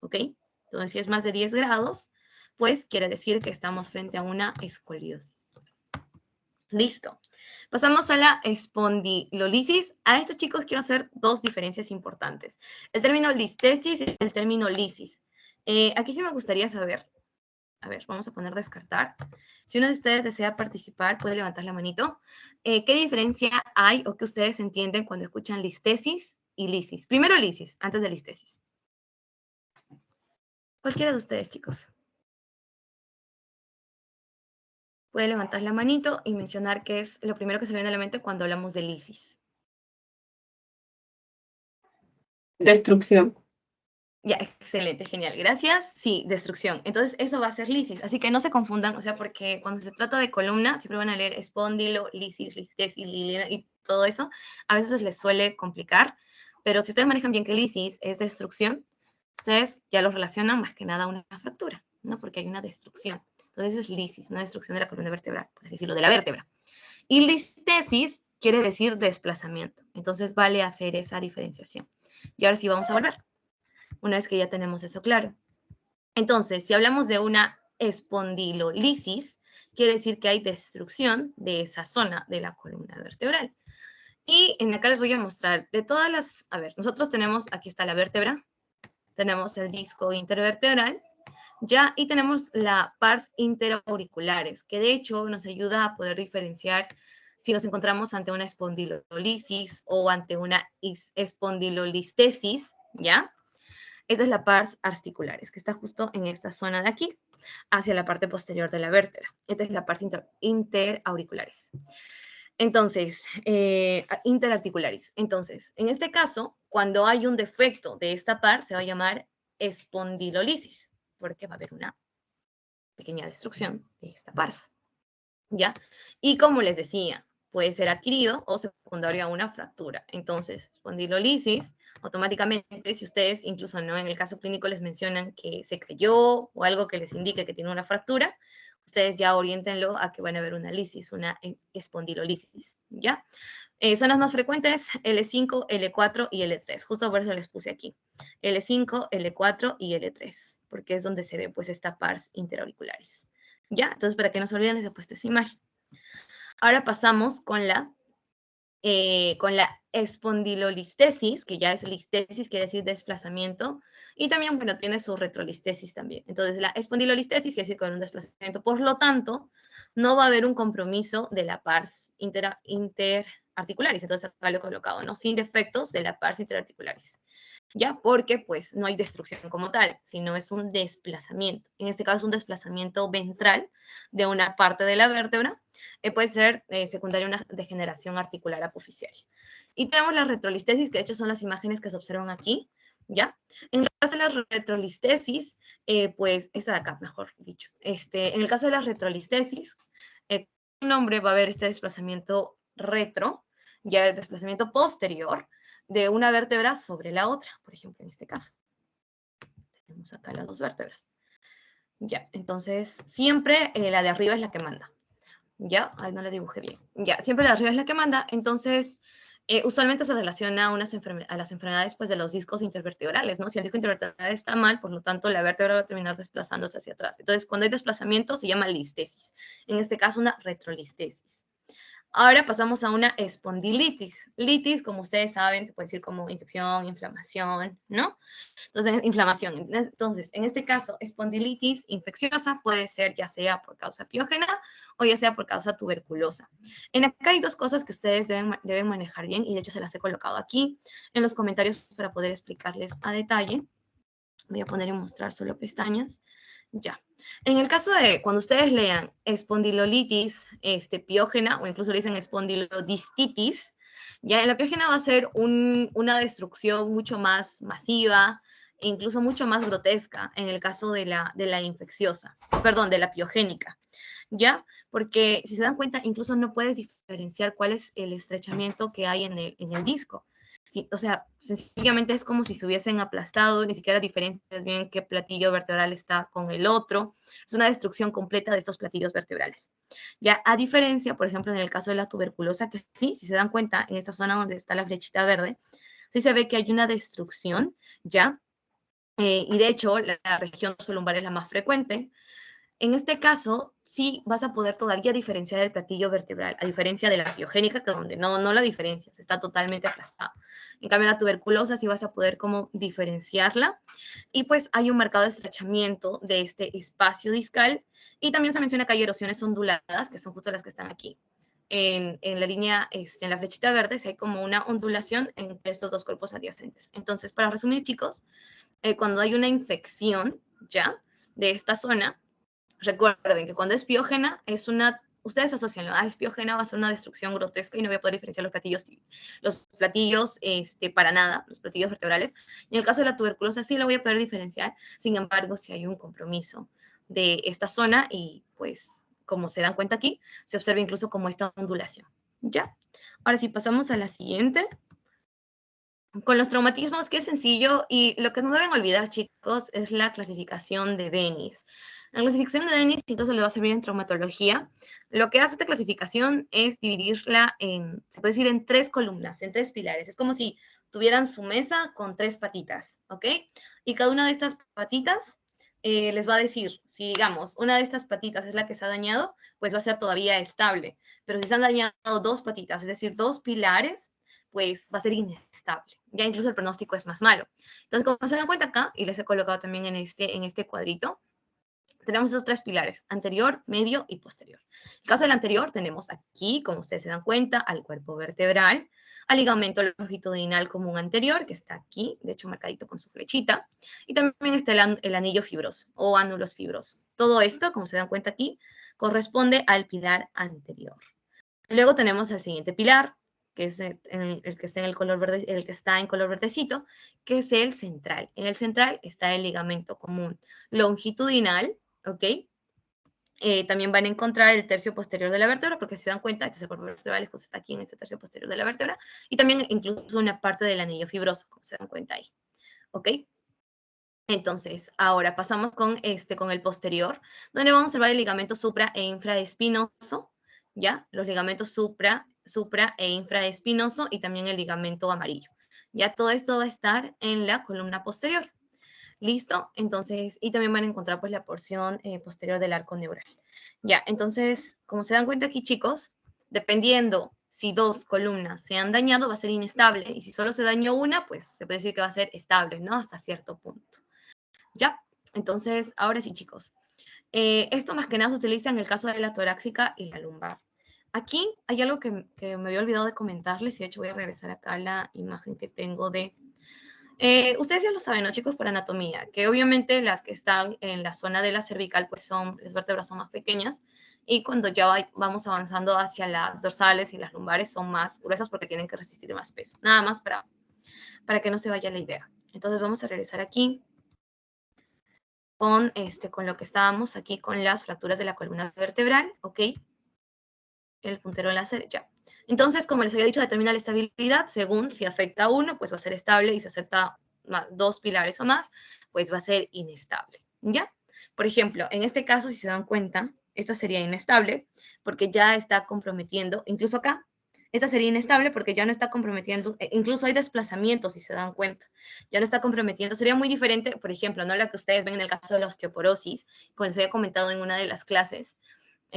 ¿ok? Entonces, si es más de 10 grados, pues quiere decir que estamos frente a una escoliosis. Listo. Pasamos a la espondilolisis. A estos chicos quiero hacer dos diferencias importantes. El término listesis y el término lisis. Aquí sí me gustaría saber, a ver, vamos a poner descartar. Si uno de ustedes desea participar, puede levantar la manito. ¿Qué diferencia hay o qué ustedes entienden cuando escuchan listesis y lisis? Primero lisis, antes de listesis. Cualquiera de ustedes, chicos. Puede levantar la manito y mencionar qué es lo primero que se viene a la mente cuando hablamos de lisis. Destrucción. Ya, excelente, genial, gracias. Sí, destrucción. Entonces, eso va a ser lisis. Así que no se confundan, o sea, porque cuando se trata de columna, siempre van a leer espóndilo, lisis, listesis, lilina y todo eso. A veces les suele complicar, pero si ustedes manejan bien que lisis es destrucción, ustedes ya lo relacionan más que nada a una fractura, ¿no? Porque hay una destrucción. Entonces, es lisis, una destrucción de la columna vertebral, por así decirlo, de la vértebra. Y listesis quiere decir desplazamiento. Entonces, vale hacer esa diferenciación. Y ahora sí vamos a volver, una vez que ya tenemos eso claro. Entonces, si hablamos de una espondilolisis, quiere decir que hay destrucción de esa zona de la columna vertebral. Y en acá les voy a mostrar de todas las, a ver, nosotros tenemos, aquí está la vértebra, tenemos el disco intervertebral, ya, y tenemos la pars interauriculares, que de hecho nos ayuda a poder diferenciar si nos encontramos ante una espondilolisis o ante una espondilolistesis, ¿ya? Esta es la pars articularis, que está justo en esta zona de aquí, hacia la parte posterior de la vértebra. Esta es la pars interauricularis. Entonces, interarticularis. Entonces, en este caso, cuando hay un defecto de esta par, se va a llamar espondilolisis, porque va a haber una pequeña destrucción de esta pars. ¿Ya? Y como les decía, puede ser adquirido o secundario a una fractura. Entonces, espondilolisis, automáticamente, si ustedes incluso no en el caso clínico les mencionan que se cayó o algo que les indique que tiene una fractura, ustedes ya oriéntenlo a que van a ver una lisis, una espondilolisis, ¿ya? Son las más frecuentes, L5, L4 y L3. Justo por eso les puse aquí. L5, L4 y L3, porque es donde se ve pues esta pars interauricularis. ¿Ya? Entonces, para que no se olviden, les he puesto esa imagen. Ahora pasamos con la espondilolistesis, que ya es listesis, quiere decir desplazamiento, y también, bueno, tiene su retrolistesis también. Entonces, la espondilolistesis quiere decir con un desplazamiento, por lo tanto, no va a haber un compromiso de la pars interarticularis. Entonces, acá lo he colocado, ¿no? Sin defectos de la pars interarticularis. ¿Ya? Porque pues no hay destrucción como tal, sino es un desplazamiento. En este caso es un desplazamiento ventral de una parte de la vértebra, puede ser secundaria a una degeneración articular apoficiaria. Y tenemos la retrolistesis, que de hecho son las imágenes que se observan aquí, ¿ya? En el caso de la retrolistesis, pues esta de acá, mejor dicho. En el caso de la retrolistesis, el nombre va a haber este desplazamiento retro, ya el desplazamiento posterior, de una vértebra sobre la otra, por ejemplo, en este caso. Tenemos acá las dos vértebras. Ya, entonces, siempre la de arriba es la que manda. Ya, ahí no la dibujé bien. Ya, siempre la de arriba es la que manda, entonces, usualmente se relaciona a las enfermedades pues, de los discos intervertebrales, ¿no? Si el disco intervertebral está mal, por lo tanto, la vértebra va a terminar desplazándose hacia atrás. Entonces, cuando hay desplazamiento, se llama listesis. En este caso, una retrolistesis. Ahora pasamos a una espondilitis. Litis, como ustedes saben, se puede decir como infección, inflamación, ¿no? Entonces, inflamación. Entonces, en este caso, espondilitis infecciosa puede ser ya sea por causa piógena o ya sea por causa tuberculosa. En acá hay dos cosas que ustedes deben manejar bien y de hecho se las he colocado aquí en los comentarios para poder explicarles a detalle. Voy a poner en mostrar solo pestañas. Ya. En el caso de cuando ustedes lean espondilolitis piógena o incluso le dicen espondilodistitis, ya en la piógena va a ser una destrucción mucho más masiva, e incluso mucho más grotesca en el caso de la infecciosa, perdón, de la piogénica, ¿ya? Porque si se dan cuenta, incluso no puedes diferenciar cuál es el estrechamiento que hay en el disco. Sí, o sea, sencillamente es como si se hubiesen aplastado, ni siquiera diferencias bien qué platillo vertebral está con el otro. Es una destrucción completa de estos platillos vertebrales. Ya, a diferencia, por ejemplo, en el caso de la tuberculosa, que sí, si se dan cuenta, en esta zona donde está la flechita verde, sí se ve que hay una destrucción, ¿ya? Y de hecho, la región lumbar es la más frecuente. En este caso, sí vas a poder todavía diferenciar el platillo vertebral, a diferencia de la biogénica, que donde no la diferencias, está totalmente aplastada. En cambio, la tuberculosa sí vas a poder como diferenciarla. Y pues hay un marcado estrechamiento de este espacio discal. Y también se menciona que hay erosiones onduladas, que son justo las que están aquí. En la línea, en la flechita verde, hay como una ondulación entre estos dos cuerpos adyacentes. Entonces, para resumir, chicos, cuando hay una infección ya de esta zona, recuerden que cuando es piógena, ustedes asocian, es piógena, va a ser una destrucción grotesca y no voy a poder diferenciar los platillos para nada, los platillos vertebrales. Y en el caso de la tuberculosis sí la voy a poder diferenciar, sin embargo, si hay un compromiso de esta zona y pues, como se dan cuenta aquí, se observa incluso como esta ondulación. ¿Ya? Ahora sí, pasamos a la siguiente. Con los traumatismos, que es sencillo, y lo que no deben olvidar, chicos, es la clasificación de Dennis. La clasificación de Dennis incluso le va a servir en traumatología. Lo que hace esta clasificación es dividirla se puede decir, en 3 columnas, en 3 pilares. Es como si tuvieran su mesa con 3 patitas, ¿ok? Y cada una de estas patitas les va a decir, si digamos, una de estas patitas es la que se ha dañado, pues va a ser todavía estable. Pero si se han dañado 2 patitas, es decir, 2 pilares, pues va a ser inestable. Ya incluso el pronóstico es más malo. Entonces, como se dan cuenta acá, y les he colocado también en este cuadrito, tenemos esos 3 pilares, anterior, medio y posterior. En el caso del anterior, tenemos aquí, como ustedes se dan cuenta, al cuerpo vertebral, al ligamento longitudinal común anterior, que está aquí, de hecho marcadito con su flechita, y también está el anillo fibroso o ánulos fibrosos. Todo esto, como se dan cuenta aquí, corresponde al pilar anterior. Luego tenemos el siguiente pilar, que es el que está en el color verde, el que está en color verdecito, que es el central. En el central está el ligamento común longitudinal, ¿ok? También van a encontrar el tercio posterior de la vértebra, porque si se dan cuenta, este es el cuerpo vertebral, justo está aquí en este tercio posterior de la vértebra, y también incluso una parte del anillo fibroso, como se dan cuenta ahí, ¿ok? Entonces, ahora pasamos con el posterior, donde vamos a observar el ligamento supra e infraespinoso, ¿ya? Los ligamentos supra e infraespinoso y también el ligamento amarillo. Ya todo esto va a estar en la columna posterior. ¿Listo? Entonces, y también van a encontrar pues la porción posterior del arco neural. Ya, entonces, como se dan cuenta aquí, chicos, dependiendo si 2 columnas se han dañado, va a ser inestable, y si solo se dañó una, pues se puede decir que va a ser estable, ¿no? Hasta cierto punto. ¿Ya? Entonces, ahora sí, chicos. Esto más que nada se utiliza en el caso de la torácica y la lumbar. Aquí hay algo que me había olvidado de comentarles, y de hecho voy a regresar acá a la imagen que tengo de... ustedes ya lo saben, ¿no, chicos? Por anatomía, que obviamente las que están en la zona de la cervical, pues las vértebras son más pequeñas, y cuando ya vamos avanzando hacia las dorsales y las lumbares son más gruesas porque tienen que resistir más peso. Nada más para que no se vaya la idea. Entonces vamos a regresar aquí con lo que estábamos aquí con las fracturas de la columna vertebral, ¿ok? El puntero láser, ya. Entonces, como les había dicho, determina la estabilidad según si afecta a uno, pues va a ser estable, y si afecta 2 pilares o más, pues va a ser inestable, ¿ya? Por ejemplo, en este caso, si se dan cuenta, esta sería inestable porque ya está comprometiendo, incluso acá, esta sería inestable porque ya no está comprometiendo, incluso hay desplazamientos, si se dan cuenta, ya no está comprometiendo. Sería muy diferente, por ejemplo, ¿no? La que ustedes ven en el caso de la osteoporosis, como les había comentado en una de las clases,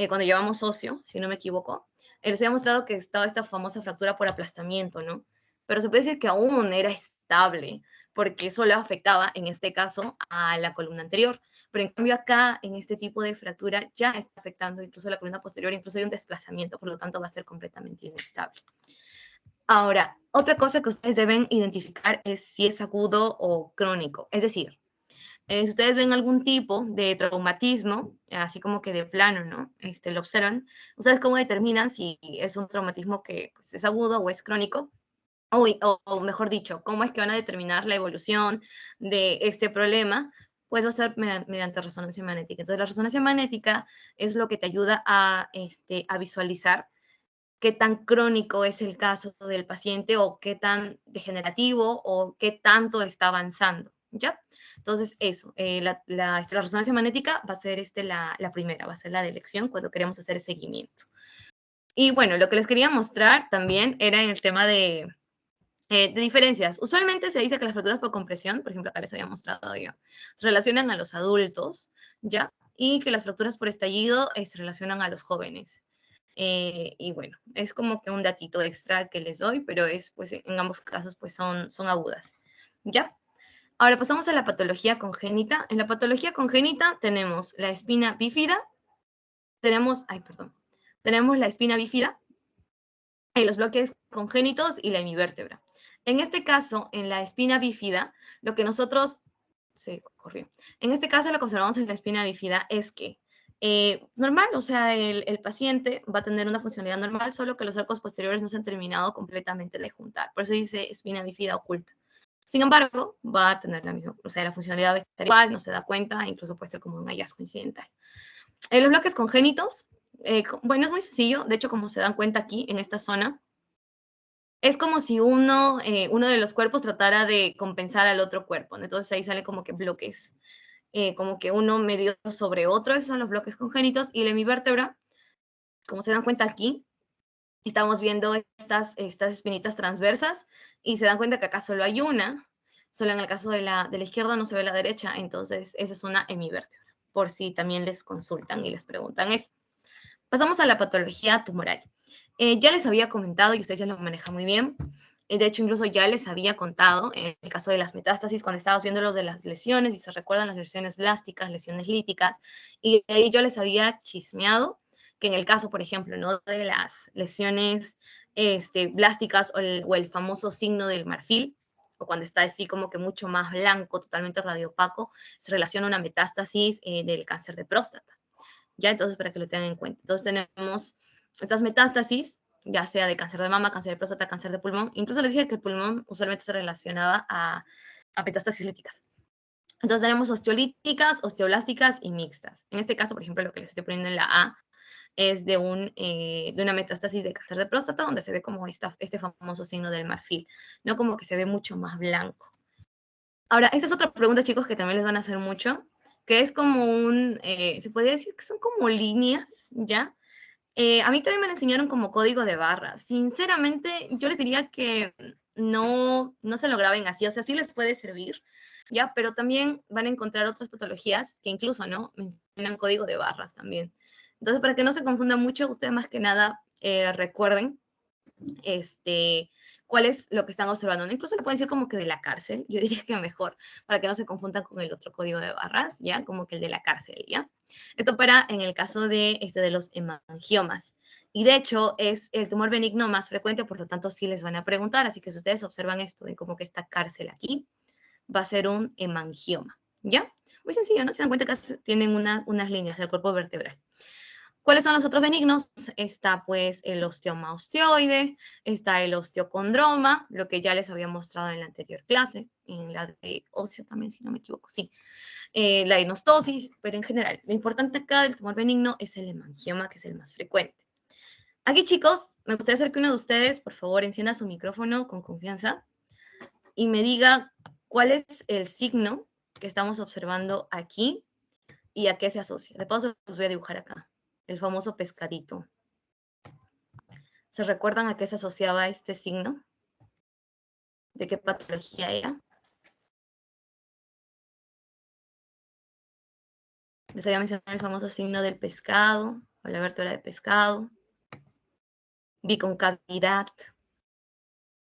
cuando llevamos ocio, si no me equivoco, les había mostrado que estaba esta famosa fractura por aplastamiento, ¿no? Pero se puede decir que aún era estable, porque eso le afectaba, en este caso, a la columna anterior. Pero en cambio acá, en este tipo de fractura, ya está afectando incluso la columna posterior, incluso hay un desplazamiento, por lo tanto va a ser completamente inestable. Ahora, otra cosa que ustedes deben identificar es si es agudo o crónico. Es decir, si ustedes ven algún tipo de traumatismo, así como que de plano, ¿no? Lo observan. ¿Ustedes cómo determinan si es un traumatismo que pues, es agudo o es crónico? o mejor dicho, cómo es que van a determinar la evolución de este problema, pues va a ser mediante resonancia magnética. Entonces, la resonancia magnética es lo que te ayuda a visualizar qué tan crónico es el caso del paciente o qué tan degenerativo o qué tanto está avanzando, ¿ya? Entonces, eso, la resonancia magnética va a ser la primera, va a ser la de elección cuando queremos hacer el seguimiento. Y bueno, lo que les quería mostrar también era en el tema de diferencias. Usualmente se dice que las fracturas por compresión, por ejemplo, acá les había mostrado yo, se relacionan a los adultos, ¿ya? Y que las fracturas por estallido se relacionan a los jóvenes. Y bueno, es como que un datito extra que les doy, pero pues, en ambos casos pues son agudas, ¿ya? Ahora pasamos a la patología congénita. En la patología congénita tenemos la espina bífida, tenemos la espina bífida, los bloques congénitos y la hemivértebra. En este caso, en la espina bífida, lo que nosotros, se corrió, en este caso lo que observamos en la espina bífida es que normal, o sea, el paciente va a tener una funcionalidad normal, solo que los arcos posteriores no se han terminado completamente de juntar. Por eso dice espina bífida oculta. Sin embargo, va a tener la misma, o sea, la funcionalidad va a estar igual, no se da cuenta, incluso puede ser como un hallazgo incidental. En los bloques congénitos, bueno, es muy sencillo, de hecho, como se dan cuenta aquí, en esta zona, es como si uno de los cuerpos tratara de compensar al otro cuerpo, ¿no? Entonces ahí sale como que bloques, como que uno medio sobre otro, esos son los bloques congénitos, y la hemivértebra, como se dan cuenta aquí, estamos viendo estas espinitas transversas, y se dan cuenta que acá solo hay una, solo en el caso de la izquierda no se ve la derecha, entonces esa es una hemivértebra, por si también les consultan y les preguntan eso. Pasamos a la patología tumoral. Ya les había comentado, y ustedes ya lo manejan muy bien, de hecho incluso ya les había contado, en el caso de las metástasis, cuando estábamos viendo los de las lesiones, y se recuerdan las lesiones blásticas, lesiones líticas, y ahí yo les había chismeado que en el caso, por ejemplo, ¿no?, de las lesiones blásticas o el famoso signo del marfil, o cuando está así como que mucho más blanco, totalmente radiopaco, se relaciona a una metástasis del cáncer de próstata. ¿Ya? Entonces, para que lo tengan en cuenta. Entonces, tenemos estas metástasis, ya sea de cáncer de mama, cáncer de próstata, cáncer de pulmón. Incluso les dije que el pulmón usualmente se relacionaba a metástasis líticas. Entonces, tenemos osteolíticas, osteoblásticas y mixtas. En este caso, por ejemplo, lo que les estoy poniendo en la A es de una metástasis de cáncer de próstata, donde se ve como este famoso signo del marfil, no como que se ve mucho más blanco. Ahora, esta es otra pregunta, chicos, que también les van a hacer mucho, que es como se podría decir que son como líneas, ¿ya? A mí también me la enseñaron como código de barras. Sinceramente, yo les diría que no se lo graben así, o sea, sí les puede servir, ¿ya? Pero también van a encontrar otras patologías que incluso, ¿no?, mencionan código de barras también. Entonces, para que no se confundan mucho, ustedes más que nada recuerden cuál es lo que están observando. Incluso le pueden decir como que de la cárcel, yo diría que mejor, para que no se confundan con el otro código de barras, ¿ya? Como que el de la cárcel, ¿ya? Esto para en el caso de los hemangiomas. Y de hecho es el tumor benigno más frecuente, por lo tanto sí les van a preguntar, así que si ustedes observan esto, de como que esta cárcel aquí, va a ser un hemangioma, ¿ya? Muy sencillo, ¿no? Se dan cuenta que tienen unas líneas del cuerpo vertebral. ¿Cuáles son los otros benignos? Está pues el osteoma osteoide, está el osteocondroma, lo que ya les había mostrado en la anterior clase, en la de óseo también, si no me equivoco, sí. La inostosis, pero en general, lo importante acá del tumor benigno es el hemangioma, que es el más frecuente. Aquí, chicos, me gustaría hacer que uno de ustedes, por favor, encienda su micrófono con confianza y me diga cuál es el signo que estamos observando aquí y a qué se asocia. De paso, los voy a dibujar acá. El famoso pescadito. ¿Se recuerdan a qué se asociaba este signo? ¿De qué patología era? Les había mencionado el famoso signo del pescado, o la vértebra de pescado, biconcavidad,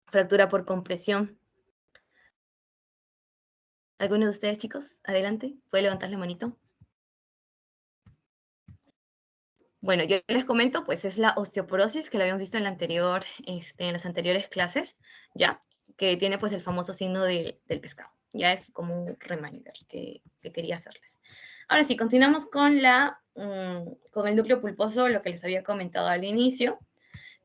fractura por compresión. ¿Alguno de ustedes, chicos? Adelante, ¿puede levantar la manito? Bueno, yo les comento, pues es la osteoporosis, que lo habíamos visto en en las anteriores clases, ¿ya? Que tiene pues el famoso signo del pescado. Ya es como un reminder que quería hacerles. Ahora sí, continuamos con el núcleo pulposo, lo que les había comentado al inicio.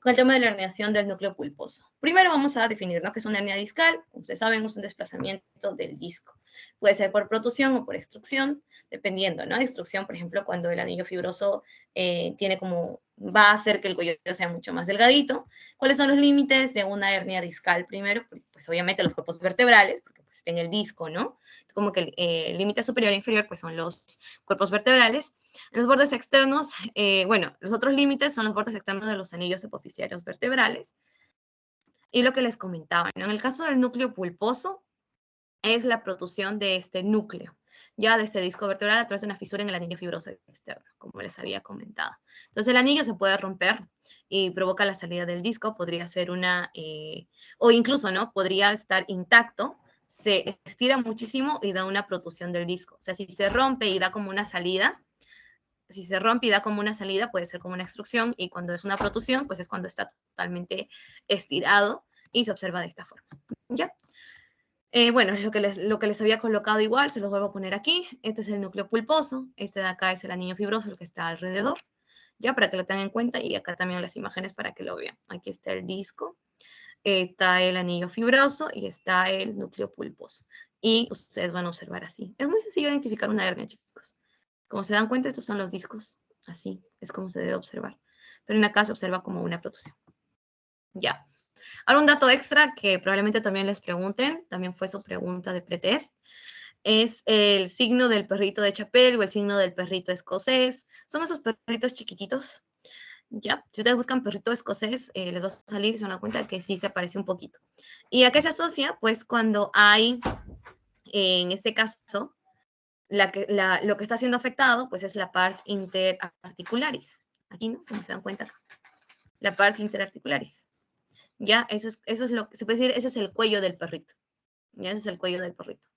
con el tema de la herniación del núcleo pulposo. Primero vamos a definir, ¿no?, que es una hernia discal. Como ustedes saben, es un desplazamiento del disco. Puede ser por protusión o por extrusión, dependiendo, ¿no? Extrusión, por ejemplo, cuando el anillo fibroso tiene como, va a hacer que el cuello sea mucho más delgadito. ¿Cuáles son los límites de una hernia discal? Primero, pues obviamente los cuerpos vertebrales, porque pues está en el disco, ¿no? Como que el límite superior e inferior, pues son los cuerpos vertebrales. En los bordes externos, bueno, los otros límites son los bordes externos de los anillos epifisiarios vertebrales. Y lo que les comentaba, ¿no? En el caso del núcleo pulposo, es la protusión de este núcleo, ya de este disco vertebral a través de una fisura en el anillo fibroso externo, como les había comentado. Entonces el anillo se puede romper y provoca la salida del disco, podría ser una, o incluso, ¿no?, podría estar intacto, se estira muchísimo y da una protusión del disco. O sea, si se rompe y da como una salida, si se rompe y da como una salida, puede ser como una extrusión, y cuando es una protusión, pues es cuando está totalmente estirado y se observa de esta forma, ¿ya? Bueno, es lo que les había colocado igual, se los vuelvo a poner aquí. Este es el núcleo pulposo, este de acá es el anillo fibroso, el que está alrededor, ya, para que lo tengan en cuenta, y acá también las imágenes para que lo vean. Aquí está el disco, está el anillo fibroso y está el núcleo pulposo. Y ustedes van a observar así. Es muy sencillo identificar una hernia, chicos. Como se dan cuenta, estos son los discos, así es como se debe observar. Pero en acá se observa como una protusión. Ya. Ahora un dato extra que probablemente también les pregunten, también fue su pregunta de pretest, es el signo del perrito de Chapel o el signo del perrito escocés. Son esos perritos chiquititos, ¿ya? Si ustedes buscan perrito escocés, les va a salir y se van a dar cuenta que sí se parece un poquito. ¿Y a qué se asocia? Pues cuando hay, en este caso, lo que está siendo afectado, pues es la pars interarticularis. Aquí, ¿no? Como se dan cuenta, la pars interarticularis. Ya, eso es lo que se puede decir, ese es el cuello del perrito. Ya, ese es el cuello del perrito.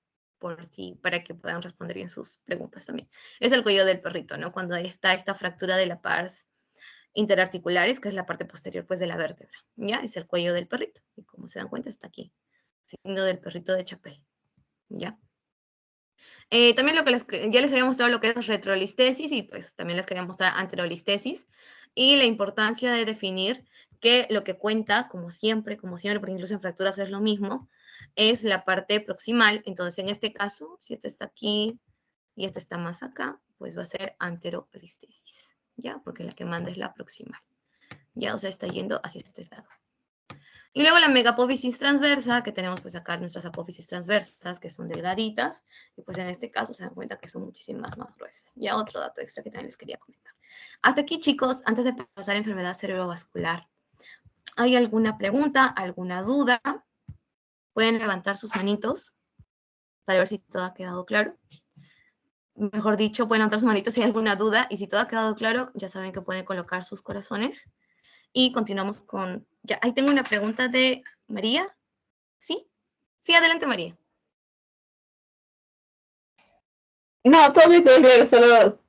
Para que puedan responder bien sus preguntas también. Es el cuello del perrito, ¿no? Cuando está esta fractura de la pars interarticulares, que es la parte posterior, pues, de la vértebra. Ya, es el cuello del perrito. Y como se dan cuenta, está aquí. Signo del perrito de Chapel. Ya. También ya les había mostrado lo que es retrolistesis, y pues también les quería mostrar anterolistesis, y la importancia de definir que lo que cuenta, como siempre, porque incluso en fracturas es lo mismo, es la parte proximal. Entonces, en este caso, si esta está aquí y esta está más acá, pues va a ser anterolistesis, ¿ya? Porque la que manda es la proximal, ¿ya? O sea, está yendo hacia este lado. Y luego la megapófisis transversa, que tenemos pues acá nuestras apófisis transversas, que son delgaditas, y pues en este caso se dan cuenta que son muchísimas más gruesas. Ya otro dato extra que también les quería comentar. Hasta aquí, chicos, antes de pasar a enfermedad cerebrovascular, ¿hay alguna pregunta, alguna duda? Pueden levantar sus manitos para ver si todo ha quedado claro. Mejor dicho, pueden levantar sus manitos si hay alguna duda, y si todo ha quedado claro, ya saben que pueden colocar sus corazones. Y continuamos con, ya, ahí tengo una pregunta de María. ¿Sí? Sí, adelante, María. No, todo me quedó claro, solo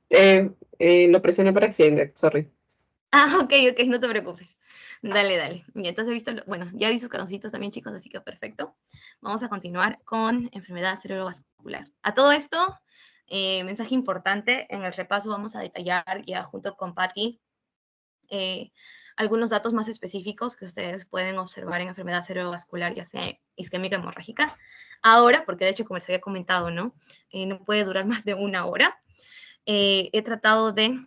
lo presioné por accidente, sorry. Ah, ok, no te preocupes. Dale, dale. Y entonces he visto, bueno, ya vi sus corazoncitos también, chicos, así que perfecto. Vamos a continuar con enfermedad cerebrovascular. A todo esto, mensaje importante, en el repaso vamos a detallar ya junto con Patti algunos datos más específicos que ustedes pueden observar en enfermedad cerebrovascular, ya sea isquémica hemorrágica. Ahora, porque de hecho, como les había comentado, ¿no? No puede durar más de 1 hora. He tratado de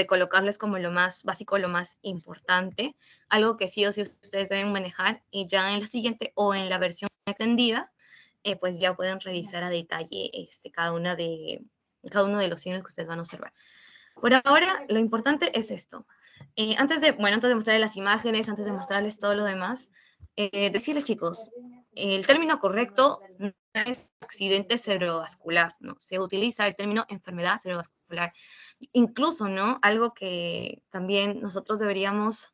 colocarles como lo más básico, lo más importante, algo que sí o sí ustedes deben manejar, y ya en la siguiente o en la versión extendida, pues ya pueden revisar a detalle cada uno de los signos que ustedes van a observar. Por ahora, lo importante es esto. Antes de mostrarles las imágenes, antes de mostrarles todo lo demás, decirles, chicos, el término correcto no es accidente cerebrovascular, ¿no? Se utiliza el término enfermedad cerebrovascular. Incluso, ¿no? Algo que también nosotros deberíamos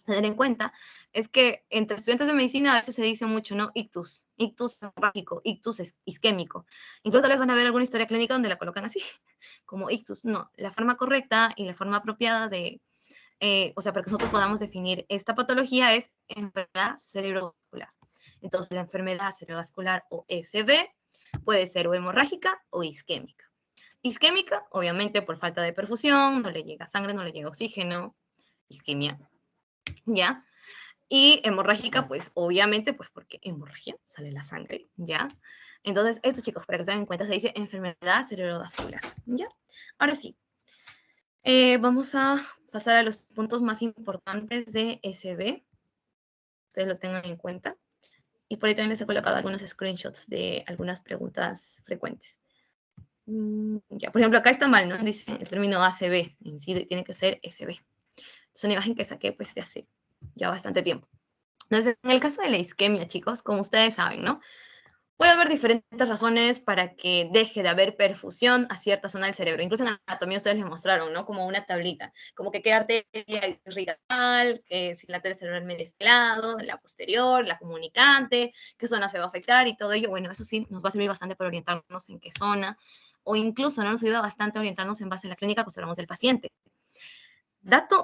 tener en cuenta es que entre estudiantes de medicina a veces se dice mucho, ¿no? Ictus hemorrágico, ictus isquémico. Incluso tal vez van a ver alguna historia clínica donde la colocan así, como ictus. No, la forma correcta y la forma apropiada o sea, para que nosotros podamos definir esta patología es enfermedad cerebrovascular. Entonces, la enfermedad cerebrovascular o SB puede ser o hemorrágica o isquémica. Isquémica, obviamente, por falta de perfusión, no le llega sangre, no le llega oxígeno, isquemia. ¿ya? Y hemorrágica, pues obviamente, pues porque hemorragia, sale la sangre, ¿ya? Entonces, esto chicos, para que tengan en cuenta, se dice enfermedad cerebrovascular, ¿ya? Ahora sí, vamos a pasar a los puntos más importantes de SB, ustedes lo tengan en cuenta. Y por ahí también les he colocado algunos screenshots de algunas preguntas frecuentes. Ya, por ejemplo, acá está mal, ¿no? Dicen el término ACB, en sí tiene que ser SB. Es una imagen que saqué pues de hace ya bastante tiempo. Entonces, en el caso de la isquemia, chicos, como ustedes saben, ¿no? Puede haber diferentes razones para que deje de haber perfusión a cierta zona del cerebro. Incluso en anatomía ustedes les mostraron, ¿no? Como una tablita, como que qué arteria irrigal, que si la arteria cerebral media de este lado, la posterior, la comunicante, qué zona se va a afectar y todo ello. Bueno, eso sí nos va a servir bastante para orientarnos en qué zona, o incluso ¿no? Nos ayuda bastante a orientarnos en base a la clínica que observamos del paciente.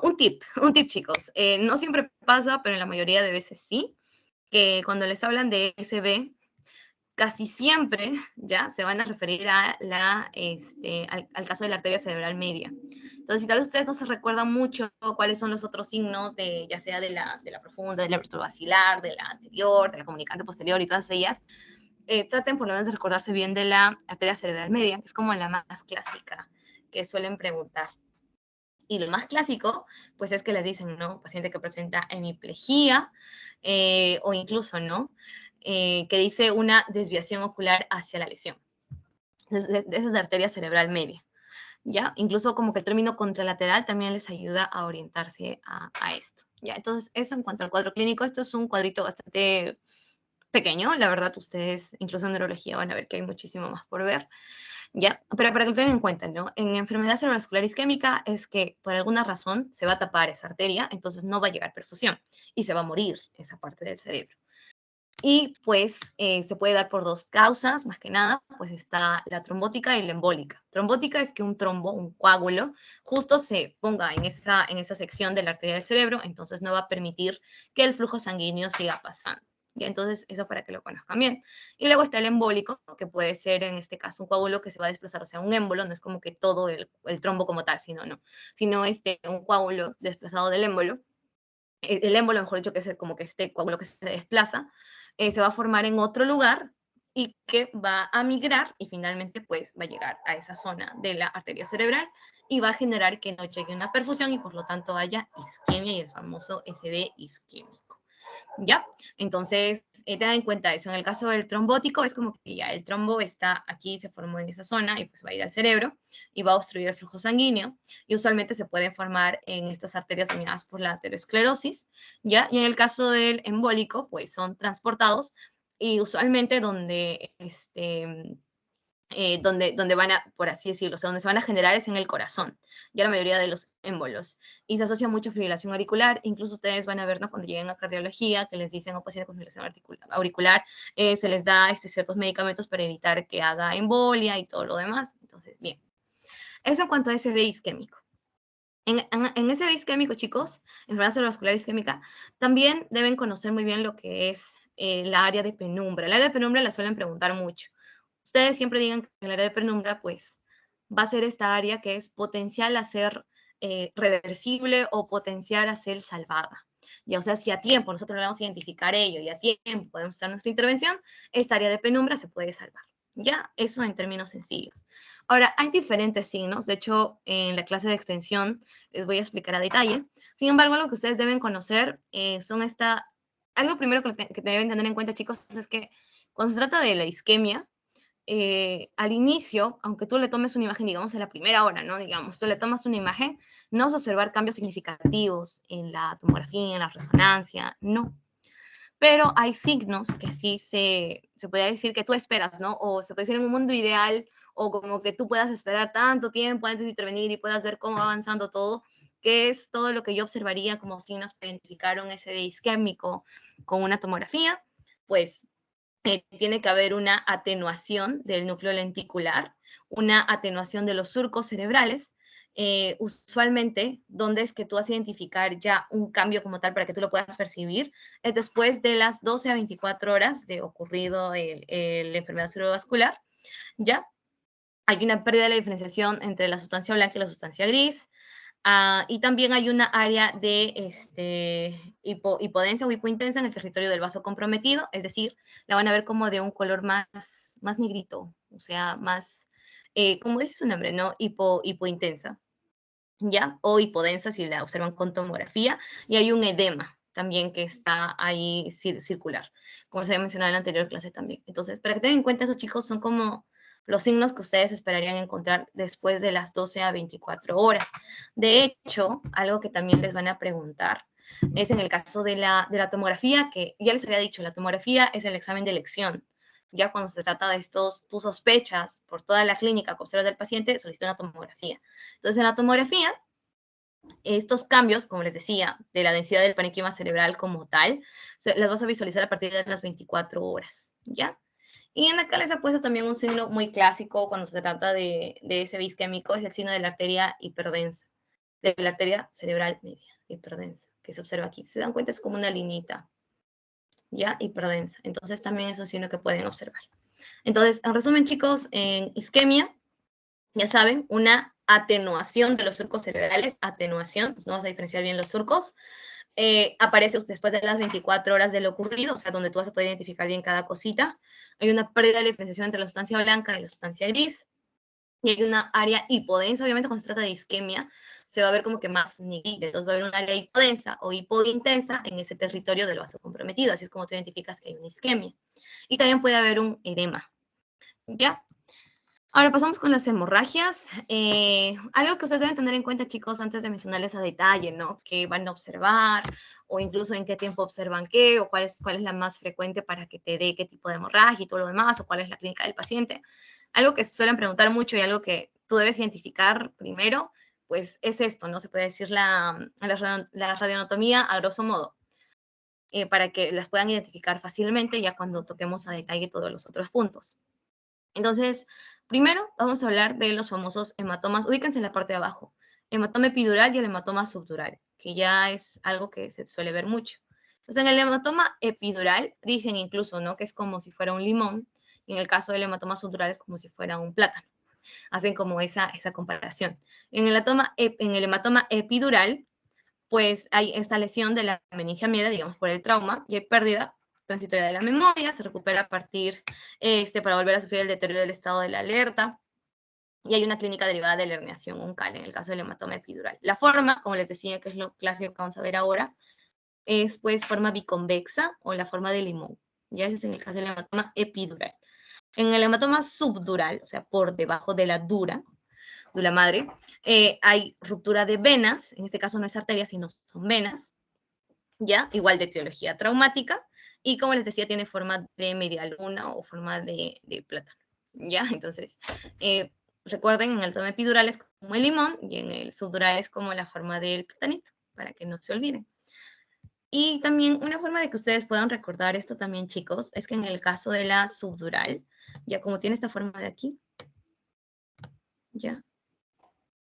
Un tip chicos, no siempre pasa, pero en la mayoría de veces sí, que cuando les hablan de SB, casi siempre ya se van a referir a al caso de la arteria cerebral media. Entonces, si tal vez ustedes no se recuerdan mucho cuáles son los otros signos de, ya sea de la profunda, de la basilar, de la anterior, de la comunicante posterior y todas ellas, traten por lo menos de recordarse bien de la arteria cerebral media, que es como la más clásica que suelen preguntar. Y lo más clásico, pues es que les dicen, ¿no? Paciente que presenta hemiplegia o incluso, ¿no? Que dice una desviación ocular hacia la lesión. Entonces, esa es la arteria cerebral media, ¿ya? Incluso como que el término contralateral también les ayuda a orientarse a esto, ¿ya? Entonces, eso en cuanto al cuadro clínico, esto es un cuadrito bastante pequeño, la verdad, ustedes incluso en neurología van a ver que hay muchísimo más por ver. ¿Ya? Pero para que lo tengan en cuenta, ¿no? En enfermedad cerebrovascular isquémica es que por alguna razón se va a tapar esa arteria, entonces no va a llegar perfusión y se va a morir esa parte del cerebro. Y pues se puede dar por dos causas, más que nada, pues está la trombótica y la embólica. Trombótica es que un trombo, un coágulo, justo se ponga en esa sección de la arteria del cerebro, entonces no va a permitir que el flujo sanguíneo siga pasando. ¿Ya? Entonces, eso para que lo conozcan bien. Y luego está el embólico, que puede ser en este caso un coágulo que se va a desplazar, o sea, un émbolo, no es como que todo el trombo como tal, sino un coágulo desplazado del émbolo, el émbolo, mejor dicho, que es como que este coágulo que se desplaza, se va a formar en otro lugar y que va a migrar y finalmente pues va a llegar a esa zona de la arteria cerebral y va a generar que no llegue una perfusión y por lo tanto haya isquemia y el famoso SD isquémico. ¿Ya? Entonces, tengan en cuenta eso. En el caso del trombótico, es como que ya el trombo está aquí, se formó en esa zona y pues va a ir al cerebro y va a obstruir el flujo sanguíneo. Y usualmente se puede formar en estas arterias dañadas por la aterosclerosis, ¿ya? Y en el caso del embólico, pues son transportados y usualmente donde van a, por así decirlo, o sea, donde se van a generar es en el corazón, ya la mayoría de los émbolos. Y se asocia mucho a fibrilación auricular, incluso ustedes van a ver, ¿no? Cuando lleguen a cardiología, que les dicen a un paciente con fibrilación auricular, se les da ciertos medicamentos para evitar que haga embolia y todo lo demás. Entonces, bien. Eso en cuanto a SB isquémico. En SB isquémico, chicos, enfermedad cerebrovascular isquémica, también deben conocer muy bien lo que es la área de penumbra. El área de penumbra la suelen preguntar mucho. Ustedes siempre digan que el área de penumbra, pues, va a ser esta área que es potencial a ser reversible o potencial a ser salvada. Ya, o sea, si a tiempo nosotros logramos identificar ello y a tiempo podemos hacer nuestra intervención, esta área de penumbra se puede salvar. Ya, eso en términos sencillos. Ahora, hay diferentes signos. De hecho, en la clase de extensión les voy a explicar a detalle. Sin embargo, algo que ustedes deben conocer algo primero que deben tener en cuenta, chicos, es que cuando se trata de la isquemia, al inicio, aunque tú le tomes una imagen, digamos, en la primera hora, ¿no? Digamos, tú le tomas una imagen, no vas a observar cambios significativos en la tomografía, en la resonancia, no. Pero hay signos que sí se puede decir que tú esperas, ¿no? O se puede decir en un mundo ideal, o como que tú puedas esperar tanto tiempo antes de intervenir y puedas ver cómo va avanzando todo, que es todo lo que yo observaría como signos para identificar un SD isquémico con una tomografía, pues tiene que haber una atenuación del núcleo lenticular, una atenuación de los surcos cerebrales. Usualmente, donde es que tú vas a identificar ya un cambio como tal para que tú lo puedas percibir, es después de las 12 a 24 horas de ocurrido la enfermedad cerebrovascular, ¿ya? Hay una pérdida de la diferenciación entre la sustancia blanca y la sustancia gris, Y también hay una área de hipodensa o hipointensa en el territorio del vaso comprometido, es decir, la van a ver como de un color más negrito, o sea, más, como dice su nombre, ¿no? Hipointensa, ¿ya? O hipodensa si la observan con tomografía, y hay un edema también que está ahí circular, como se había mencionado en la anterior clase también. Entonces, para que tengan en cuenta, esos chicos son como los signos que ustedes esperarían encontrar después de las 12 a 24 horas. De hecho, algo que también les van a preguntar es en el caso de la tomografía, que ya les había dicho, la tomografía es el examen de elección. Ya cuando se trata de estos, tú sospechas por toda la clínica que observas del paciente, solicita una tomografía. Entonces, en la tomografía, estos cambios, como les decía, de la densidad del parénquima cerebral como tal, las vas a visualizar a partir de las 24 horas, ¿ya? Y en acá les ha puesto también un signo muy clásico cuando se trata de ese isquémico, es el signo de la arteria hiperdensa, de la arteria cerebral media, hiperdensa, que se observa aquí. Se dan cuenta, es como una linita, ¿ya? Hiperdensa. Entonces también es un signo que pueden observar. Entonces, en resumen, chicos, en isquemia, ya saben, una atenuación de los surcos cerebrales, atenuación, pues no vas a diferenciar bien los surcos, aparece después de las 24 horas de lo ocurrido, o sea, donde tú vas a poder identificar bien cada cosita. Hay una pérdida de diferenciación entre la sustancia blanca y la sustancia gris, y hay una área hipodensa, obviamente cuando se trata de isquemia, se va a ver como que más negrita, entonces va a haber un área hipodensa o hipointensa en ese territorio del vaso comprometido, así es como tú identificas que hay una isquemia. Y también puede haber un edema, ¿ya? Ahora pasamos con las hemorragias. Algo que ustedes deben tener en cuenta, chicos, antes de mencionarles a detalle, ¿no? ¿Qué van a observar? O incluso en qué tiempo observan qué, o cuál es la más frecuente para que te dé qué tipo de hemorragia y todo lo demás, o cuál es la clínica del paciente. Algo que se suelen preguntar mucho y algo que tú debes identificar primero, pues es esto, ¿no? Se puede decir la radioanatomía a grosso modo, para que las puedan identificar fácilmente ya cuando toquemos a detalle todos los otros puntos. Entonces, primero vamos a hablar de los famosos hematomas. Ubíquense en la parte de abajo. Hematoma epidural y el hematoma subdural, que ya es algo que se suele ver mucho. Entonces, en el hematoma epidural dicen incluso, ¿no? Que es como si fuera un limón. Y en el caso del hematoma subdural es como si fuera un plátano. Hacen como esa comparación. En el hematoma epidural, pues hay esta lesión de la meninge media, digamos, por el trauma, y hay pérdida transitoria de la memoria, se recupera a partir, para volver a sufrir el deterioro del estado de la alerta, y hay una clínica derivada de la herniación uncal en el caso del hematoma epidural. La forma, como les decía, que es lo clásico que vamos a ver ahora, es pues forma biconvexa o la forma de limón. Ya ese es en el caso del hematoma epidural. En el hematoma subdural, o sea, por debajo de la dura madre, hay ruptura de venas, en este caso no es arteria, sino son venas, ¿ya? Igual de etiología traumática, y como les decía, tiene forma de media luna o forma de plátano, ¿ya? Entonces, recuerden, en el toma epidural es como el limón, y en el subdural es como la forma del platanito, para que no se olviden. Y también una forma de que ustedes puedan recordar esto también, chicos, es que en el caso de la subdural, ya como tiene esta forma de aquí, ya,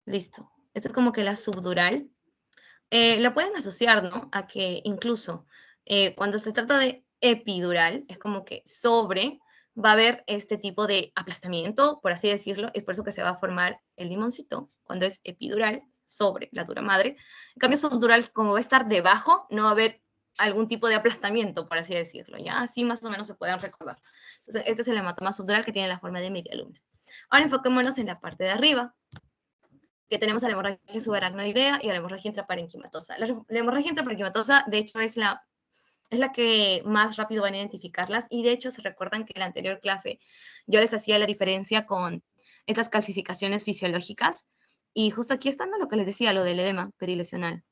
listo. Esta es como que la subdural. La pueden asociar, ¿no? A que incluso cuando se trata de epidural, es como que sobre va a haber este tipo de aplastamiento, por así decirlo, es por eso que se va a formar el limoncito cuando es epidural, sobre la dura madre. En cambio, subdural, como va a estar debajo, no va a haber algún tipo de aplastamiento, por así decirlo, ¿ya? Así más o menos se pueden recordar. Entonces, este es el hematoma subdural que tiene la forma de media luna. Ahora enfoquémonos en la parte de arriba, que tenemos a la hemorragia subaracnoidea y a la hemorragia intraparenquimatosa. La hemorragia intraparenquimatosa, de hecho, es la que más rápido van a identificarlas, y de hecho se recuerdan que en la anterior clase yo les hacía la diferencia con estas calcificaciones fisiológicas, y justo aquí está, ¿no?, lo que les decía, lo del edema perilesional.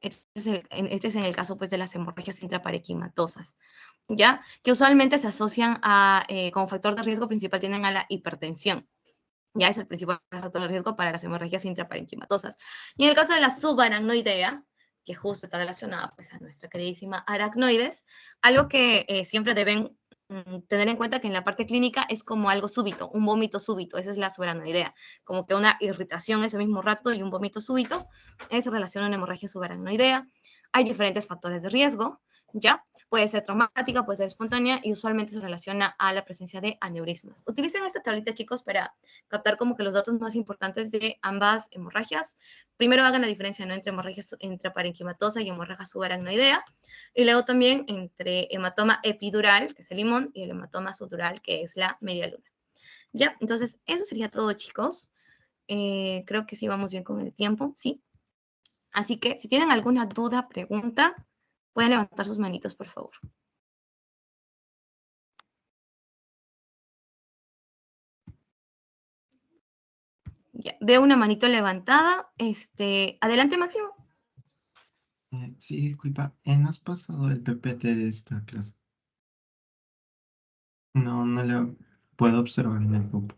Este es en el caso pues de las hemorragias intraparenquimatosas, ¿ya? Que usualmente se asocian a, como factor de riesgo principal tienen a la hipertensión. Ya es el principal factor de riesgo para las hemorragias intraparenquimatosas. Y en el caso de la subaracnoidea, que justo está relacionada pues a nuestra queridísima aracnoides, algo que siempre deben tener en cuenta que en la parte clínica es como algo súbito, un vómito súbito, esa es la subaracnoidea, como que una irritación ese mismo rato y un vómito súbito, eso relaciona a una hemorragia subaracnoidea. Hay diferentes factores de riesgo, ¿ya? puede ser traumática, puede ser espontánea y usualmente se relaciona a la presencia de aneurismas. Utilicen esta tablita, chicos, para captar como que los datos más importantes de ambas hemorragias. Primero hagan la diferencia, ¿no?, entre hemorragias intraparenquimatosa y hemorragia subaracnoidea, y luego también entre hematoma epidural, que es el limón, y el hematoma subdural, que es la media luna. Ya, entonces eso sería todo, chicos. Creo que sí vamos bien con el tiempo, ¿sí? Así que si tienen alguna duda, pregunta, pueden levantar sus manitos, por favor. Ya, veo una manito levantada. Adelante, Máximo. Sí, disculpa, ¿no has pasado el PPT de esta clase? No, no lo puedo observar en el grupo.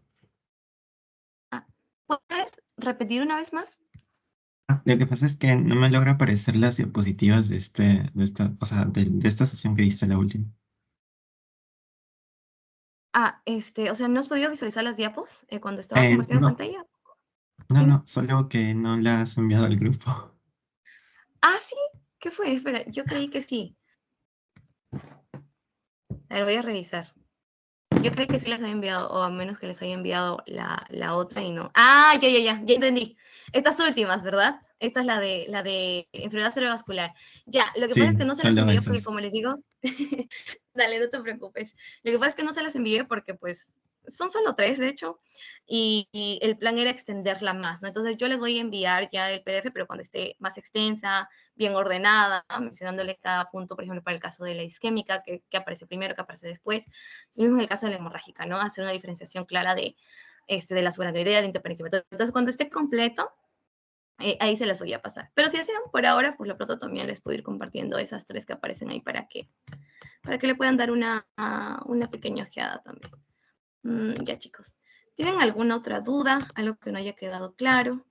¿Puedes repetir una vez más? Lo que pasa es que no me logra aparecer las diapositivas o sea, de esta sesión que diste la última. O sea, ¿no has podido visualizar las diapos cuando estaba compartiendo No, pantalla? no, ¿Sí, no? no, solo que no la has enviado al grupo. Sí. ¿Qué fue? Espera, yo creí que sí. A ver, voy a revisar. Yo creí que sí les había enviado, o a menos que les haya enviado la otra y no. Ya entendí. Estas últimas, ¿verdad? Esta es la de enfermedad cerebrovascular. Ya, lo que pasa es Sí, que no se las solo envié porque, esas. como les digo, dale, no te preocupes. Lo que pasa es que no se las envié porque, pues, son solo 3, de hecho, y el plan era extenderla más, ¿no? Entonces yo les voy a enviar ya el PDF, pero cuando esté más extensa, bien ordenada, mencionándole cada punto, por ejemplo, para el caso de la isquémica, que aparece primero, que aparece después, y mismo en el caso de la hemorrágica, ¿no? Hacer una diferenciación clara de la subaracnoidea, de interparenquimatosa. Entonces, cuando esté completo, ahí se las voy a pasar. Pero si desean, por ahora, por lo pronto también les puedo ir compartiendo esas 3 que aparecen ahí para que le puedan dar una pequeña ojeada también. Ya, chicos. ¿Tienen alguna otra duda? ¿Algo que no haya quedado claro?